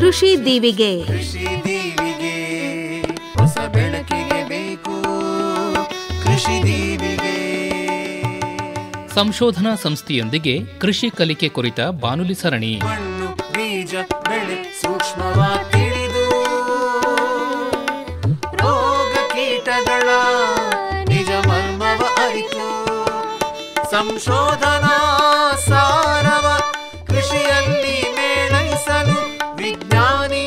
ಕೃಷಿ ದೀವಿಗೆ. ಕೃಷಿ ದೀವಿಗೆ ಹೊಸ ಬೆಳಕಿಗೆ ಬೇಕು ಕೃಷಿ ದೀವಿಗೆ. ಸಂಶೋಧನಾ ಸಂಸ್ಥೆಯೊಂದಿಗೆ ಕೃಷಿ ಕಲಿಕೆ ಕುರಿತ ಬಾನುಲಿ ಸರಣಿ. ಮಣ್ಣು ಬೀಜ ಬೆಳೆ ಸೂಕ್ಷ್ಮವಾಗಿ ತಿಳಿದು ರೋಗ ಕೀಟಗಳ ನಿಜ ಮರ್ಮವ ಅರಿತು ಸಂಶೋಧನಾ ಸಾರವ ಕೃಷಿಯಲ್ಲಿ ಮೇಳೈಸಲು ವಿಜ್ಞಾನಿ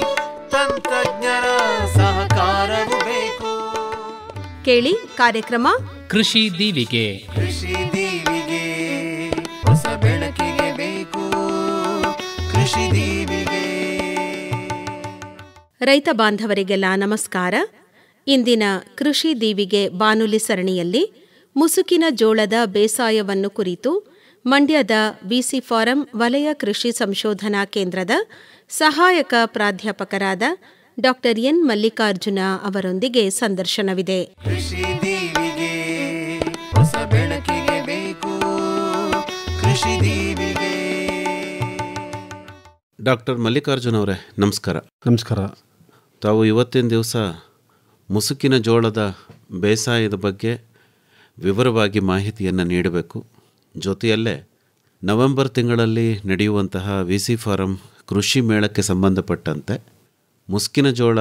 ತಂತ್ರಜ್ಞರ ಸಹಕಾರವು ಬೇಕು. ಕೇಳಿ ಕಾರ್ಯಕ್ರಮ ಕೃಷಿ ದೀವಿಗೆ. ಕೃಷಿ ದೀವಿಗೆ ಹೊಸ ಬೆಳಕಿಗೆ ಬೇಕು ಕೃಷಿ ದೀವಿಗೆ. ರೈತ ಬಾಂಧವರಿಗೆಲ್ಲ ನಮಸ್ಕಾರ. ಇಂದಿನ ಕೃಷಿ ದೀವಿಗೆ ಬಾನುಲಿ ಸರಣಿಯಲ್ಲಿ ಮುಸುಕಿನ ಜೋಳದ ಬೇಸಾಯವನ್ನು ಕುರಿತು ಮಂಡ್ಯದ ವಿಸಿ ಫಾರಂ ವಲಯ ಕೃಷಿ ಸಂಶೋಧನಾ ಕೇಂದ್ರದ ಸಹಾಯಕ ಪ್ರಾಧ್ಯಾಪಕರಾದ ಡಾ ಎನ್ ಮಲ್ಲಿಕಾರ್ಜುನ ಅವರೊಂದಿಗೆ ಸಂದರ್ಶನವಿದೆ. ಕೃಷಿ ದೀವಿಗೆ ಹೊಸ ಬೆಳಕಿಗೆ ಬೇಕು ಕೃಷಿ ದೀವಿಗೆ. ಡಾಕ್ಟರ್ ಮಲ್ಲಿಕಾರ್ಜುನ ಅವರೇ ನಮಸ್ಕಾರ. ನಮಸ್ಕಾರ. ತಾವು ಇವತ್ತಿನ ದಿವಸ ಮುಸುಕಿನ ಜೋಳದ ಬೇಸಾಯದ ಬಗ್ಗೆ ವಿವರವಾಗಿ ಮಾಹಿತಿಯನ್ನು ನೀಡಬೇಕು. ಜೊತೆಯಲ್ಲೇ ನವೆಂಬರ್ ತಿಂಗಳಲ್ಲಿ ನಡೆಯುವಂತಹ ವಿಸಿ ಫಾರಂ ಕೃಷಿ ಮೇಳಕ್ಕೆ ಸಂಬಂಧಪಟ್ಟಂತೆ ಮುಸುಕಿನ ಜೋಳ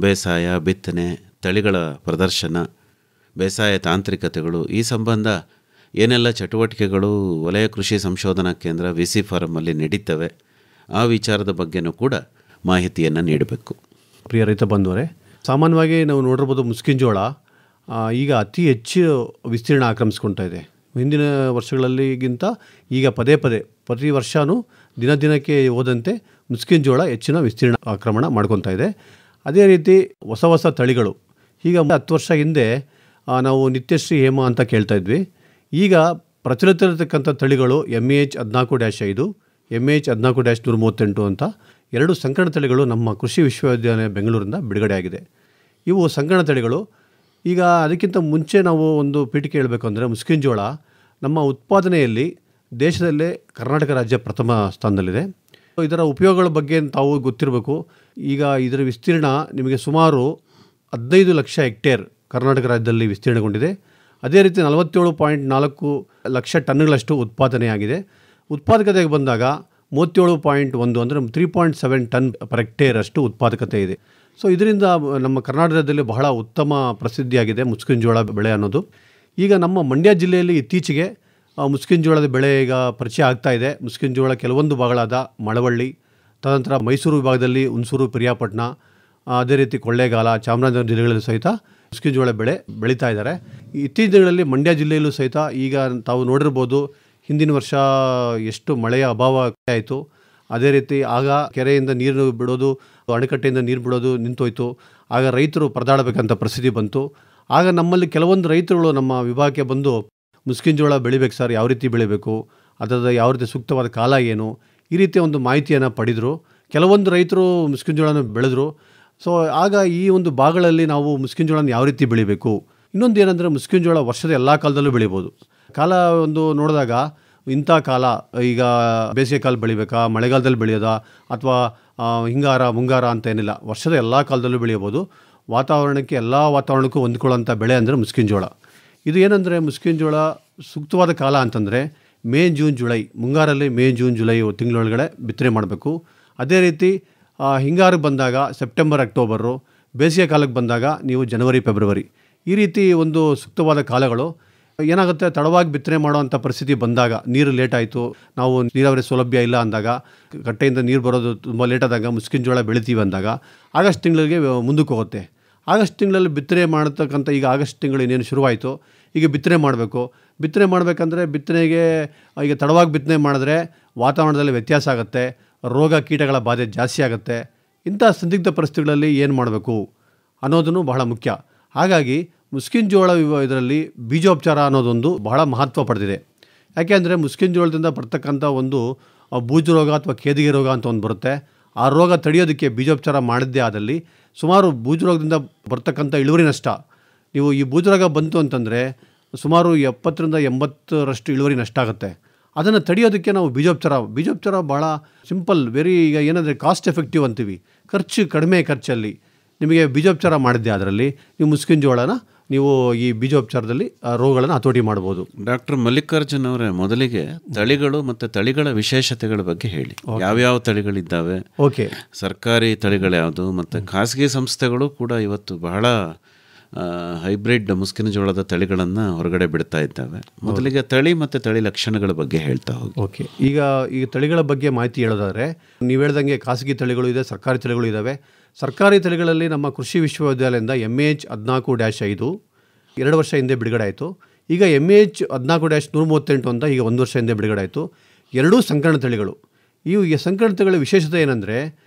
ಬೇಸಾಯ, ಬಿತ್ತನೆ, ತಳಿಗಳ ಪ್ರದರ್ಶನ, ಬೇಸಾಯ ತಾಂತ್ರಿಕತೆಗಳು, ಈ ಸಂಬಂಧ ಏನೆಲ್ಲ ಚಟುವಟಿಕೆಗಳು ವಲಯ ಕೃಷಿ ಸಂಶೋಧನಾ ಕೇಂದ್ರ ವಿಸಿ ಫಾರಮಲ್ಲಿ ನಡೀತವೆ, ಆ ವಿಚಾರದ ಬಗ್ಗೆನೂ ಕೂಡ ಮಾಹಿತಿಯನ್ನು ನೀಡಬೇಕು. ಪ್ರಿಯ ರೈತ ಬಂಧುವರೇ, ಸಾಮಾನ್ಯವಾಗಿ ನಾವು ನೋಡಿರ್ಬೋದು ಮುಸುಕಿನ ಜೋಳ ಈಗ ಅತಿ ಹೆಚ್ಚು ವಿಸ್ತೀರ್ಣ ಆಕ್ರಮಿಸ್ಕೊಳ್ತಾ ಇದೆ. ಹಿಂದಿನ ವರ್ಷಗಳಲ್ಲಿಗಿಂತ ಈಗ ಪದೇ ಪದೇ ಪ್ರತಿ ವರ್ಷವೂ ದಿನಕ್ಕೆ ಹೋದಂತೆ ಮುಸುಕಿನ ಜೋಳ ಹೆಚ್ಚಿನ ವಿಸ್ತೀರ್ಣ ಆಕ್ರಮಣ ಮಾಡ್ಕೊತಾ ಇದೆ. ಅದೇ ರೀತಿ ಹೊಸ ಹೊಸ ತಳಿಗಳು, ಈಗ 10 ವರ್ಷ ಹಿಂದೆ ನಾವು ನಿತ್ಯಶ್ರೀ ಹೇಮ ಅಂತ ಕೇಳ್ತಾ ಇದ್ವಿ. ಈಗ ಪ್ರಚಲಿತ ಇರತಕ್ಕಂಥ ತಳಿಗಳು MEH 14-5, MEH 14-138 ಅಂತ 2 ಸಂಕರಣ ತಳಿಗಳು ನಮ್ಮ ಕೃಷಿ ವಿಶ್ವವಿದ್ಯಾಲಯ ಬೆಂಗಳೂರಿಂದ ಬಿಡುಗಡೆ ಆಗಿದೆ. ಇವು ಸಂಕರಣ ತಳಿಗಳು. ಈಗ ಅದಕ್ಕಿಂತ ಮುಂಚೆ ನಾವು ಒಂದು ಪೀಠಿಕೆ ಹೇಳಬೇಕು ಅಂದರೆ ಮುಸುಕಿನ ಜೋಳ ನಮ್ಮ ಉತ್ಪಾದನೆಯಲ್ಲಿ ದೇಶದಲ್ಲೇ ಕರ್ನಾಟಕ ರಾಜ್ಯ ಪ್ರಥಮ ಸ್ಥಾನದಲ್ಲಿದೆ. ಇದರ ಉಪಯೋಗಗಳ ಬಗ್ಗೆ ತಾವು ಗೊತ್ತಿರಬೇಕು. ಈಗ ಇದರ ವಿಸ್ತೀರ್ಣ ನಿಮಗೆ ಸುಮಾರು 15 ಲಕ್ಷ ಹೆಕ್ಟೇರ್ ಕರ್ನಾಟಕ ರಾಜ್ಯದಲ್ಲಿ ವಿಸ್ತೀರ್ಣಗೊಂಡಿದೆ. ಅದೇ ರೀತಿ 47.4 ಲಕ್ಷ ಟನ್ಗಳಷ್ಟು ಉತ್ಪಾದನೆಯಾಗಿದೆ. ಉತ್ಪಾದಕತೆಗೆ ಬಂದಾಗ 37.1 ಅಂದರೆ 3.7 ಟನ್ ಪರ್ ಹೆಕ್ಟೇರ್ ಅಷ್ಟು ಉತ್ಪಾದಕತೆ ಇದೆ. ಸೊ ಇದರಿಂದ ನಮ್ಮ ಕರ್ನಾಟಕದಲ್ಲಿ ಬಹಳ ಉತ್ತಮ ಪ್ರಸಿದ್ಧಿಯಾಗಿದೆ ಮುಸುಕಿನ ಜೋಳ ಬೆಳೆ ಅನ್ನೋದು. ಈಗ ನಮ್ಮ ಮಂಡ್ಯ ಜಿಲ್ಲೆಯಲ್ಲಿ ಇತ್ತೀಚೆಗೆ ಮುಸುಕಿನ ಜೋಳದ ಬೆಳೆ ಈಗ ಪರಿಚಯ ಆಗ್ತಾ ಇದೆ. ಮುಸುಕಿನ ಜೋಳ ಕೆಲವೊಂದು ಭಾಗಗಳಾದ ಮಳವಳ್ಳಿ, ತದನಂತರ ಮೈಸೂರು ವಿಭಾಗದಲ್ಲಿ ಹುಣಸೂರು, ಪಿರಿಯಾಪಟ್ಟಣ, ಅದೇ ರೀತಿ ಕೊಳ್ಳೇಗಾಲ, ಚಾಮರಾಜನಗರ ಜಿಲ್ಲೆಗಳಲ್ಲೂ ಸಹಿತ ಮುಸುಕಿನ ಜೋಳ ಬೆಳೆ ಬೆಳೀತಾ ಇದ್ದಾರೆ. ಇತ್ತೀಚಿನ ದಿನಗಳಲ್ಲಿ ಮಂಡ್ಯ ಜಿಲ್ಲೆಯಲ್ಲೂ ಸಹಿತ ಈಗ ತಾವು ನೋಡಿರ್ಬೋದು, ಹಿಂದಿನ ವರ್ಷ ಎಷ್ಟು ಮಳೆಯ ಅಭಾವ ಆಯಿತು. ಅದೇ ರೀತಿ ಆಗ ಕೆರೆಯಿಂದ ನೀರು ಬಿಡೋದು, ಅಣೆಕಟ್ಟೆಯಿಂದ ನೀರು ಬಿಡೋದು ನಿಂತೋಯ್ತು. ಆಗ ರೈತರು ಪರದಾಡಬೇಕಂತ ಪರಿಸ್ಥಿತಿ ಬಂತು. ಆಗ ನಮ್ಮಲ್ಲಿ ಕೆಲವೊಂದು ರೈತರುಗಳು ನಮ್ಮ ವಿಭಾಗಕ್ಕೆ ಬಂದು ಮುಸುಕಿನ ಜೋಳ ಬೆಳಿಬೇಕು ಸರ್, ಯಾವ ರೀತಿ ಬೆಳಿಬೇಕು, ಅದರ ಯಾವ ರೀತಿ ಸೂಕ್ತವಾದ ಕಾಲ ಏನು, ಈ ರೀತಿಯ ಒಂದು ಮಾಹಿತಿಯನ್ನು ಪಡೆದರು. ಕೆಲವೊಂದು ರೈತರು ಮುಸುಕಿನ ಜೋಳನ ಬೆಳೆದರು. ಸೊ ಆಗ ಈ ಒಂದು ಭಾಗಗಳಲ್ಲಿ ನಾವು ಮುಸುಕಿನ ಜೋಳನ ಯಾವ ರೀತಿ ಬೆಳಿಬೇಕು. ಇನ್ನೊಂದು ಏನಂದರೆ ಮುಸುಕಿನ ಜೋಳ ವರ್ಷದ ಎಲ್ಲ ಕಾಲದಲ್ಲೂ ಬೆಳಿಬೋದು. ಕಾಲ ಒಂದು ನೋಡಿದಾಗ ಇಂಥ ಕಾಲ, ಈಗ ಬೇಸಿಗೆ ಕಾಲ ಬೆಳಿಬೇಕಾ, ಮಳೆಗಾಲದಲ್ಲಿ ಬೆಳೆಯೋದಾ, ಅಥವಾ ಹಿಂಗಾರ ಮುಂಗಾರ ಅಂತ ಏನಿಲ್ಲ, ವರ್ಷದ ಎಲ್ಲ ಕಾಲದಲ್ಲೂ ಬೆಳೆಯಬೋದು. ವಾತಾವರಣಕ್ಕೆ ಎಲ್ಲ ವಾತಾವರಣಕ್ಕೂ ಹೊಂದ್ಕೊಳ್ಳೋಂಥ ಬೆಳೆ ಅಂದರೆ ಮುಸುಕಿನ ಜೋಳ. ಇದು ಏನಂದರೆ ಮುಸುಕಿನ ಜೋಳ ಸೂಕ್ತವಾದ ಕಾಲ ಅಂತಂದರೆ ಮೇ, ಜೂನ್, ಜುಲೈ, ಮುಂಗಾರಲ್ಲಿ ಮೇ, ಜೂನ್, ಜುಲೈ ತಿಂಗಳೊಳಗಡೆ ಬಿತ್ತನೆ ಮಾಡಬೇಕು. ಅದೇ ರೀತಿ ಹಿಂಗಾರಿಗೆ ಬಂದಾಗ ಸೆಪ್ಟೆಂಬರ್, ಅಕ್ಟೋಬರು, ಬೇಸಿಗೆ ಕಾಲಕ್ಕೆ ಬಂದಾಗ ನೀವು ಜನವರಿ, ಫೆಬ್ರವರಿ, ಈ ರೀತಿ ಒಂದು ಸೂಕ್ತವಾದ ಕಾಲಗಳು. ಏನಾಗುತ್ತೆ, ತಡವಾಗಿ ಬಿತ್ತನೆ ಮಾಡುವಂಥ ಪರಿಸ್ಥಿತಿ ಬಂದಾಗ, ನೀರು ಲೇಟ್ ಆಯಿತು, ನಾವು ನೀರಾವರಿ ಸೌಲಭ್ಯ ಇಲ್ಲ ಅಂದಾಗ, ಕಟ್ಟೆಯಿಂದ ನೀರು ಬರೋದು ತುಂಬ ಲೇಟಾದಾಗ ಮುಸುಕಿನ ಜೋಳ ಬೆಳಿತೀವಿ ಅಂದಾಗ ಆಗಸ್ಟ್ ತಿಂಗಳಿಗೆ ಮುಂದಕ್ಕೆ ಹೋಗುತ್ತೆ. ಆಗಸ್ಟ್ ತಿಂಗಳಲ್ಲಿ ಬಿತ್ತನೆ ಮಾಡತಕ್ಕಂಥ, ಈಗ ಆಗಸ್ಟ್ ತಿಂಗಳು ಇನ್ನೇನು ಶುರುವಾಯಿತು, ಈಗ ಬಿತ್ತನೆ ಮಾಡಬೇಕು. ಬಿತ್ತನೆ ಮಾಡಬೇಕಂದ್ರೆ ಬಿತ್ತನೆಗೆ ಈಗ ತಡವಾಗಿ ಬಿತ್ತನೆ ಮಾಡಿದ್ರೆ ವಾತಾವರಣದಲ್ಲಿ ವ್ಯತ್ಯಾಸ ಆಗುತ್ತೆ, ರೋಗ ಕೀಟಗಳ ಬಾಧೆ ಜಾಸ್ತಿ ಆಗುತ್ತೆ. ಇಂಥ ಸಂದಿಗ್ಧ ಪರಿಸ್ಥಿತಿಗಳಲ್ಲಿ ಏನು ಮಾಡಬೇಕು ಅನ್ನೋದನ್ನು ಬಹಳ ಮುಖ್ಯ. ಹಾಗಾಗಿ ಮುಸುಕಿನ ಜೋಳ ಇದರಲ್ಲಿ ಬೀಜೋಪಚಾರ ಅನ್ನೋದೊಂದು ಬಹಳ ಮಹತ್ವ ಪಡೆದಿದೆ. ಯಾಕೆ ಅಂದರೆ ಮುಸುಕಿನ ಜೋಳದಿಂದ ಬರ್ತಕ್ಕಂಥ ಒಂದು ಬೂಜು ರೋಗ ಅಥವಾ ಕೇದಿಗೆ ರೋಗ ಅಂತ ಒಂದು ಬರುತ್ತೆ. ಆ ರೋಗ ತಡೆಯೋದಕ್ಕೆ ಬೀಜೋಪಚಾರ ಮಾಡಿದ್ದೇ ಆದಲ್ಲಿ ಸುಮಾರು ಬೂಜು ರೋಗದಿಂದ ಬರ್ತಕ್ಕಂಥ ಇಳುವರಿ ನಷ್ಟ, ನೀವು ಈ ಬೂಜು ರೋಗ ಬಂತು ಅಂತಂದರೆ ಸುಮಾರು 70-80% ಇಳುವರಿ ನಷ್ಟ ಆಗುತ್ತೆ. ಅದನ್ನು ತಡೆಯೋದಕ್ಕೆ ನಾವು ಬೀಜೋಪಚಾರ ಭಾಳ ಸಿಂಪಲ್, ವೆರಿ, ಈಗ ಏನಂದರೆ ಕಾಸ್ಟ್ ಎಫೆಕ್ಟಿವ್ ಅಂತೀವಿ, ಕಡಿಮೆ ಖರ್ಚಲ್ಲಿ ನಿಮಗೆ ಬೀಜೋಪಚಾರ ಮಾಡಿದ್ದೆ ಅದರಲ್ಲಿ ನೀವು ಮುಸ್ಕಿನ ಜೋಳನ ನೀವು ಈ ಬೀಜೋಪಚಾರದಲ್ಲಿ ರೋಗಗಳನ್ನು ಹತೋಟಿ ಮಾಡ್ಬೋದು. ಡಾಕ್ಟರ್ ಮಲ್ಲಿಕಾರ್ಜುನ್ ಅವರೇ, ಮೊದಲಿಗೆ ತಳಿಗಳು ಮತ್ತು ತಳಿಗಳ ವಿಶೇಷತೆಗಳ ಬಗ್ಗೆ ಹೇಳಿ. ಯಾವ್ಯಾವ ತಳಿಗಳಿದ್ದಾವೆ, ಓಕೆ, ಸರ್ಕಾರಿ ತಳಿಗಳು ಯಾವುದು, ಮತ್ತು ಖಾಸಗಿ ಸಂಸ್ಥೆಗಳು ಕೂಡ ಇವತ್ತು ಬಹಳ ಹೈಬ್ರಿಡ್ ಮುಸ್ಕಿನ ಜೋಳದ ತಳಿಗಳನ್ನು ಹೊರಗಡೆ ಬಿಡ್ತಾ ಇದ್ದಾವೆ. ಮೊದಲಿಗೆ ತಳಿ ಮತ್ತು ತಳಿ ಲಕ್ಷಣಗಳ ಬಗ್ಗೆ ಹೇಳ್ತಾ ಹೋಗಿ. ಓಕೆ, ಈಗ ತಳಿಗಳ ಬಗ್ಗೆ ಮಾಹಿತಿ ಹೇಳೋದಾದರೆ, ನೀವು ಹೇಳ್ದಂಗೆ ಖಾಸಗಿ ತಳಿಗಳು ಇದೆ, ಸರ್ಕಾರಿ ತಳಿಗಳು ಇದ್ದಾವೆ. ಸರ್ಕಾರಿ ತಳಿಗಳಲ್ಲಿ ನಮ್ಮ ಕೃಷಿ ವಿಶ್ವವಿದ್ಯಾಲಯದಿಂದ MAH 14-5 2 ವರ್ಷ ಹಿಂದೆ ಬಿಡುಗಡೆ ಆಯಿತು. ಈಗ MAH 14-138 ಅಂತ ಈಗ 1 ವರ್ಷ ಹಿಂದೆ ಬಿಡುಗಡೆ ಆಯಿತು. ಎರಡೂ ಸಂಕರಣ ತಳಿಗಳು. ಈ ಸಂಕರಣ ತಳಿಗಳ ವಿಶೇಷತೆ ಏನಂದರೆ,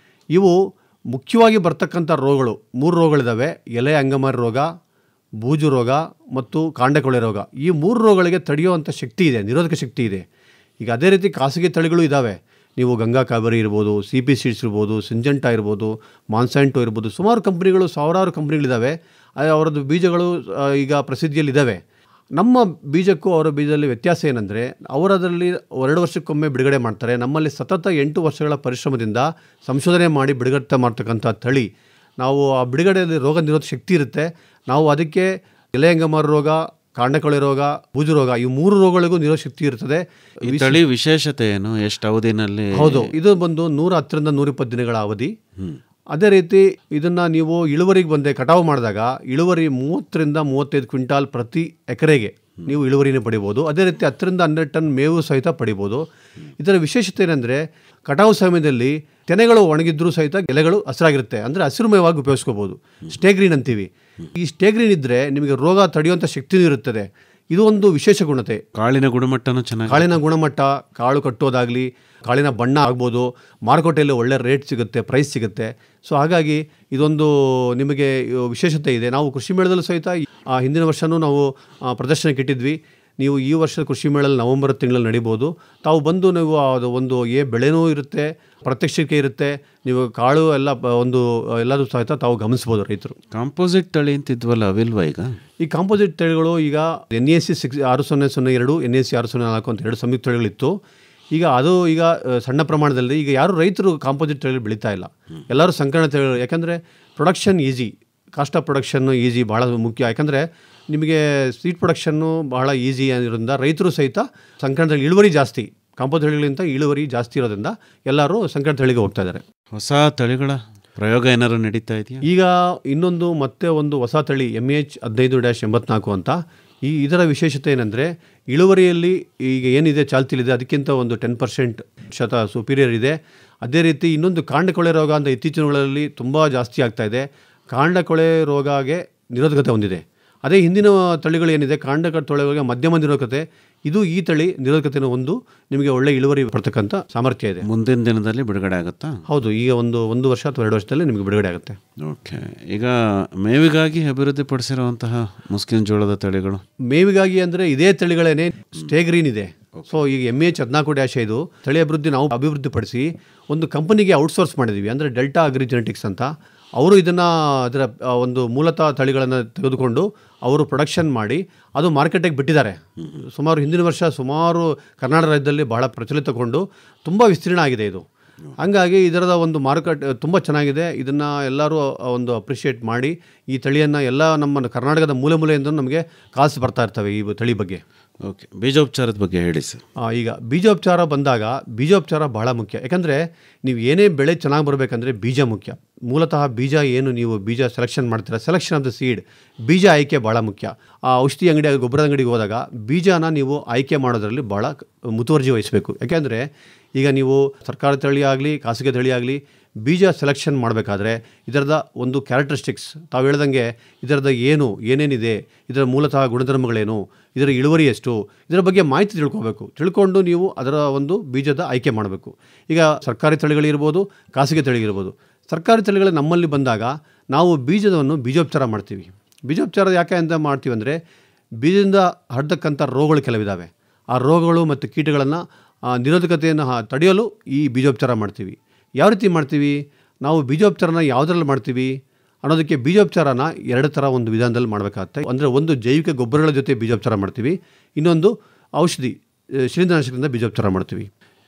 ಇವು ಮುಖ್ಯವಾಗಿ ಬರ್ತಕ್ಕಂಥ ರೋಗಗಳು 3 ರೋಗಗಳಿದ್ದಾವೆ. ಎಲೆ ಅಂಗಮಾರಿ ರೋಗ, ಬೂಜು ರೋಗ ಮತ್ತು ಕಾಂಡಕೊಳೆ ರೋಗ. ಈ 3 ರೋಗಗಳಿಗೆ ತಡೆಯುವಂಥ ಶಕ್ತಿ ಇದೆ, ನಿರೋಧಕ ಶಕ್ತಿ ಇದೆ. ಈಗ ಅದೇ ರೀತಿ ಖಾಸಗಿ ತಳಿಗಳು ಇದ್ದಾವೆ. ನೀವು ಗಂಗಾ ಕಾವೇರಿ ಇರ್ಬೋದು, CP ಸೀಡ್ಸ್ ಇರ್ಬೋದು, ಸಿಂಜೆಂಟಾ ಇರ್ಬೋದು, ಮಾನ್ಸ್ಯಾಂಟೋ ಇರ್ಬೋದು, ಸುಮಾರು ಕಂಪ್ನಿಗಳು, ಸಾವಿರಾರು ಕಂಪ್ನಿಗಳಿದ್ದಾವೆ. ಅವರದ್ದು ಬೀಜಗಳು ಈಗ ಪ್ರಸಿದ್ಧಿಯಲ್ಲಿದ್ದಾವೆ. ನಮ್ಮ ಬೀಜಕ್ಕೂ ಅವರ ಬೀಜದಲ್ಲಿ ವ್ಯತ್ಯಾಸ ಏನಂದರೆ, ಅವರದರಲ್ಲಿ 2 ವರ್ಷಕ್ಕೊಮ್ಮೆ ಬಿಡುಗಡೆ ಮಾಡ್ತಾರೆ. ನಮ್ಮಲ್ಲಿ ಸತತ 8 ವರ್ಷಗಳ ಪರಿಶ್ರಮದಿಂದ ಸಂಶೋಧನೆ ಮಾಡಿ ಬಿಡುಗಡೆ ಮಾಡ್ತಕ್ಕಂಥ ತಳಿ. ನಾವು ಆ ಬಿಡುಗಡೆಯಲ್ಲಿ ರೋಗ ನಿರೋಧಕ ಶಕ್ತಿ ಇರುತ್ತೆ. ನಾವು ಅದಕ್ಕೆ ಎಲೆ ಅಂಗಮಾರಿ ರೋಗ, ಕಾಂಡಕೊಳೆ ರೋಗ, ಬೂಜು ರೋಗ, ಈ 3 ರೋಗಗಳಿಗೂ ನಿರೋಧಕ ಶಕ್ತಿ ಇರ್ತದೆ. ಈ ತಳಿ ವಿಶೇಷತೆ ಏನು, ಎಷ್ಟು ಅವಧಿನಲ್ಲಿ? ಹೌದು, ಇದು ಬಂದು 110 ರಿಂದ 120 ದಿನಗಳ ಅವಧಿ. ಅದೇ ರೀತಿ ಇದನ್ನು ನೀವು ಇಳುವರಿಗೆ ಬಂದೆ ಕಟಾವು ಮಾಡಿದಾಗ ಇಳುವರಿ 30 ರಿಂದ 35 ಕ್ವಿಂಟಾಲ್ ಪ್ರತಿ ಎಕರೆಗೆ ನೀವು ಇಳುವರಿನೇ ಪಡಿಬೋದು. ಅದೇ ರೀತಿ 10 ರಿಂದ 12 ಟನ್ ಮೇವು ಸಹಿತ ಪಡಿಬೋದು. ಇದರ ವಿಶೇಷತೆ ಏನಂದರೆ, ಕಟಾವು ಸಮಯದಲ್ಲಿ ತೆನೆಗಳು ಒಣಗಿದ್ರೂ ಸಹಿತ ಎಲೆಗಳು ಹಸಿರಾಗಿರುತ್ತೆ, ಅಂದರೆ ಹಸಿರು ಮೇವಾಗಿ ಉಪಯೋಗಿಸ್ಕೋಬೋದು. ಸ್ಟೇಗ್ರೀನ್ ಅಂತೀವಿ. ಈ ಸ್ಟೇಗ್ರೀನ್ ಇದ್ದರೆ ನಿಮಗೆ ರೋಗ ತಡೆಯುವಂಥ ಶಕ್ತಿಯೂ ಇರುತ್ತದೆ. ಇದು ಒಂದು ವಿಶೇಷ ಗುಣತೆ. ಕಾಳಿನ ಗುಣಮಟ್ಟನೂ ಚೆನ್ನಾಗಿ, ಕಾಳಿನ ಗುಣಮಟ್ಟ, ಕಾಳು ಕಟ್ಟೋದಾಗಲಿ, ಕಾಳಿನ ಬಣ್ಣ ಆಗ್ಬೋದು, ಮಾರುಕಟ್ಟೆಯಲ್ಲಿ ಒಳ್ಳೆ ರೇಟ್ ಸಿಗುತ್ತೆ, ಪ್ರೈಸ್ ಸಿಗುತ್ತೆ. ಸೊ ಹಾಗಾಗಿ ಇದೊಂದು ನಿಮಗೆ ವಿಶೇಷತೆ ಇದೆ. ನಾವು ಕೃಷಿ ಮೇಳದಲ್ಲೂ ಸಹಿತ ಹಿಂದಿನ ವರ್ಷವೂ ನಾವು ಪ್ರದರ್ಶನಕ್ಕೆ ಇಟ್ಟಿದ್ವಿ. ನೀವು ಈ ವರ್ಷದ ಕೃಷಿ ಮೇಳಲ್ಲಿ ನವೆಂಬರ್ ತಿಂಗಳಲ್ಲಿ ನಡಿಬೋದು. ತಾವು ಬಂದು ನೀವು ಅದು ಒಂದು ಬೆಳೆನೂ ಇರುತ್ತೆ, ಪ್ರತ್ಯಕ್ಷಕ್ಕೆ ಇರುತ್ತೆ, ನೀವು ಕಾಳು ಎಲ್ಲ ಎಲ್ಲದೂ ಸಹಿತ ತಾವು ಗಮನಿಸ್ಬೋದು ರೈತರು. ಕಾಂಪೋಸಿಟ್ ತಳಿ ಅಂತಿದ್ವಲ್ಲ, ಅವಿಲ್ವಾ ಈಗ? ಈ ಕಾಂಪೋಸಿಟ್ ತಳಿಗಳು ಈಗ NAC 6002, NAC 604 ಅಂತ 2 ಸಂಯುಕ್ತ ತಳಿಗಳಿತ್ತು. ಈಗ ಸಣ್ಣ ಪ್ರಮಾಣದಲ್ಲಿ ಈಗ ಯಾರು ರೈತರು ಕಾಂಪೋಸಿಟ್ ತಳಿ ಬೆಳೀತಾ ಇಲ್ಲ, ಎಲ್ಲರೂ ಸಂಕರಣ ತಳಿಗಳು. ಯಾಕಂದರೆ production easy, cost of production easy, ಭಾಳ ಮುಖ್ಯ. ಯಾಕಂದರೆ ನಿಮಗೆ ಸೀಡ್ ಪ್ರೊಡಕ್ಷನ್ನು ಬಹಳ ಈಸಿ ಆಗಿರೋದ್ರಿಂದ ರೈತರು ಸಹಿತ ಸಂಕರಣ ತಳಿ ಇಳುವರಿ ಜಾಸ್ತಿ, ಕಾಂಪೋಸಿಟ್ ತಳಿಗಳಿಗಿಂತ ಇಳುವರಿ ಜಾಸ್ತಿ ಇರೋದ್ರಿಂದ ಎಲ್ಲರೂ ಸಂಕರಣ ತಳಿಗೆ ಹೋಗ್ತಾ ಇದ್ದಾರೆ. ಹೊಸ ತಳಿಗಳ ಪ್ರಯೋಗ ಏನಾದ್ರು ನಡೀತಾ ಇದೆಯಾ? ಈಗ ಮತ್ತೆ ಒಂದು ಹೊಸ ತಳಿ MAH 15-84 ಅಂತ. ಇದರ ವಿಶೇಷತೆ ಏನಂದರೆ, ಇಳುವರಿಯಲ್ಲಿ ಈಗ ಏನಿದೆ ಚಾಲ್ತಿಲಿದೆ ಅದಕ್ಕಿಂತ ಒಂದು 10% ಸುಪೀರಿಯರ್ ಇದೆ. ಅದೇ ರೀತಿ ಇನ್ನೊಂದು ಕಾಂಡಕೊಳೆ ರೋಗ ಅಂತ ಇತ್ತೀಚಿನ ದಿನಗಳಲ್ಲಿ ತುಂಬ ಜಾಸ್ತಿ ಆಗ್ತಾಯಿದೆ. ಕಾಂಡಕೊಳೆ ರೋಗಗೆ ನಿರೋಧಕತೆ ಹೊಂದಿದೆ. ಅದೇ ಹಿಂದಿನ ತಳಿಗಳು ಏನಿದೆ, ಕಾಂಡಕೊಳೆ ರೋಗ ಮಧ್ಯಮ ನಿರೋಧಕತೆ, ಈ ತಳಿ ನಿರೋಧಕತೆಯನ್ನು ನಿಮಗೆ ಒಳ್ಳೆ ಇಳುವರಿ ಬರ್ತಕ್ಕಂಥ ಸಾಮರ್ಥ್ಯ ಇದೆ. ಮುಂದಿನ ದಿನದಲ್ಲಿ ಬಿಡುಗಡೆ ಆಗುತ್ತಾ? ಹೌದು, ಈಗ ಒಂದು ವರ್ಷ ಅಥವಾ 2 ವರ್ಷದಲ್ಲಿ ನಿಮಗೆ ಬಿಡುಗಡೆ ಆಗುತ್ತೆ. ಓಕೆ, ಈಗ ಮೇವಿಗಾಗಿ ಅಭಿವೃದ್ಧಿಪಡಿಸಿರುವಂತಹ ಮುಸ್ಕಿನ ಜೋಳದ ತಳಿಗಳು? ಮೇವಿಗಾಗಿ ಅಂದರೆ ಇದೇ ತಳಿಗಳೇನೆ, ಸ್ಟೇಗ್ರೀನ್ ಇದೆ. ಸೊ ಈಗ MAH 14-5 ತಳಿ ನಾವು ಅಭಿವೃದ್ಧಿಪಡಿಸಿ ಒಂದು ಕಂಪನಿಗೆ ಔಟ್ಸೋರ್ಸ್ ಮಾಡಿದ್ದೀವಿ, ಅಂದರೆ ಡೆಲ್ಟಾ ಅಗ್ರಿ ಜೆನೆಟಿಕ್ಸ್ ಅಂತ. ಅವರು ಅದರ ಒಂದು ಮೂಲತಃ ತಳಿಗಳನ್ನು ತೆಗೆದುಕೊಂಡು ಅವರು ಪ್ರೊಡಕ್ಷನ್ ಮಾಡಿ ಅದು ಮಾರ್ಕೆಟಿಗೆ ಬಿಟ್ಟಿದ್ದಾರೆ. ಹಿಂದಿನ ವರ್ಷ ಕರ್ನಾಟಕ ರಾಜ್ಯದಲ್ಲಿ ಬಹಳ ಪ್ರಚಲಿತಗೊಂಡು ತುಂಬ ವಿಸ್ತೀರ್ಣ ಆಗಿದೆ ಇದು. ಹಂಗಾಗಿ ಇದರದ ಒಂದು ಮಾರುಕಟ್ಟೆ ತುಂಬ ಚೆನ್ನಾಗಿದೆ. ಇದನ್ನು ಎಲ್ಲರೂ ಅಪ್ರಿಷಿಯೇಟ್ ಮಾಡಿ ಈ ತಳಿಯನ್ನು ಎಲ್ಲ ನಮ್ಮ ಕರ್ನಾಟಕದ ಮೂಲೆಯಿಂದ ನಮಗೆ ಕಾಲ್ಸ್ ಬರ್ತಾ ಇರ್ತವೆ ಈ ತಳಿ ಬಗ್ಗೆ. ಓಕೆ, ಬೀಜೋಪಚಾರದ ಬಗ್ಗೆ ಹೇಳಿ ಸರ್. ಈಗ ಬೀಜೋಪಚಾರ ಬಂದಾಗ ಬೀಜೋಪಚಾರ ಬಹಳ ಮುಖ್ಯ. ಯಾಕಂದರೆ ನೀವು ಏನೇ ಬೆಳೆ ಚೆನ್ನಾಗಿ ಬರಬೇಕಂದ್ರೆ ಬೀಜ ಮುಖ್ಯ. ಮೂಲತಃ ಬೀಜ ನೀವು ಬೀಜ ಸೆಲೆಕ್ಷನ್ ಮಾಡ್ತೀರಾ, ಸೆಲೆಕ್ಷನ್ ಆಫ್ ದ ಸೀಡ್, ಬೀಜ ಆಯ್ಕೆ ಭಾಳ ಮುಖ್ಯ. ಔಷಧಿ ಅಂಗಡಿ, ಗೊಬ್ಬರದ ಅಂಗಡಿಗೆ ಹೋದಾಗ ಬೀಜನ ನೀವು ಆಯ್ಕೆ ಮಾಡೋದರಲ್ಲಿ ಭಾಳ ಮುತುವರ್ಜಿ ವಹಿಸಬೇಕು. ಯಾಕೆಂದರೆ ಈಗ ನೀವು ಸರ್ಕಾರಿ ತಳಿ ಆಗಲಿ ಖಾಸಗಿ ತಳಿ ಆಗಲಿ ಬೀಜ ಸೆಲೆಕ್ಷನ್ ಮಾಡಬೇಕಾದ್ರೆ ಇದರದ ಒಂದು ಕ್ಯಾರೆಕ್ಟರಿಸ್ಟಿಕ್ಸ್, ತಾವು ಹೇಳ್ದಂಗೆ ಇದರದ ಏನೇನಿದೆ, ಇದರ ಮೂಲತಃ ಗುಣಧರ್ಮಗಳೇನು, ಇದರ ಇಳುವರಿ ಎಷ್ಟು, ಇದರ ಬಗ್ಗೆ ಮಾಹಿತಿ ತಿಳ್ಕೊಂಡು ನೀವು ಅದರ ಒಂದು ಬೀಜದ ಆಯ್ಕೆ ಮಾಡಬೇಕು. ಈಗ ಸರ್ಕಾರಿ ತಳಿಗಳಿರ್ಬೋದು, ಖಾಸಗಿ ತಳಿಗಿರ್ಬೋದು. ಸರ್ಕಾರಿ ತಳಿಗಳು ನಮ್ಮಲ್ಲಿ ಬಂದಾಗ ನಾವು ಬೀಜೋಪಚಾರ ಮಾಡ್ತೀವಿ. ಬೀಜೋಪಚಾರ ಯಾಕೆ ಅಂತ ಮಾಡ್ತೀವಿ ಅಂದರೆ, ಬೀಜದಿಂದ ಹರಡ್ತಕ್ಕಂಥ ರೋಗಗಳು ಕೆಲವಿದ್ದಾವೆ. ಆ ರೋಗಗಳು ಮತ್ತು ಕೀಟಗಳನ್ನು ನಿರೋಧಕತೆಯನ್ನು ತಡೆಯಲು ಈ ಬೀಜೋಪಚಾರ ಮಾಡ್ತೀವಿ. ಯಾವ ರೀತಿ ಮಾಡ್ತೀವಿ? ನಾವು ಬೀಜೋಪಚಾರನ ಯಾವುದರಲ್ಲಿ ಮಾಡ್ತೀವಿ ಅನ್ನೋದಕ್ಕೆ ಬೀಜೋಪಚಾರನ 2 ಥರ ವಿಧಾನದಲ್ಲಿ ಮಾಡಬೇಕಾಗುತ್ತೆ. ಅಂದರೆ ಒಂದು ಜೈವಿಕ ಗೊಬ್ಬರಗಳ ಜೊತೆ ಬೀಜೋಪಚಾರ ಮಾಡ್ತೀವಿ, ಇನ್ನೊಂದು ಔಷಧಿ ಶಿಲೀಂಧ್ರನಾಶಕದಿಂದ ಬೀಜೋಪಚಾರ ಮಾಡ್ತೀವಿ.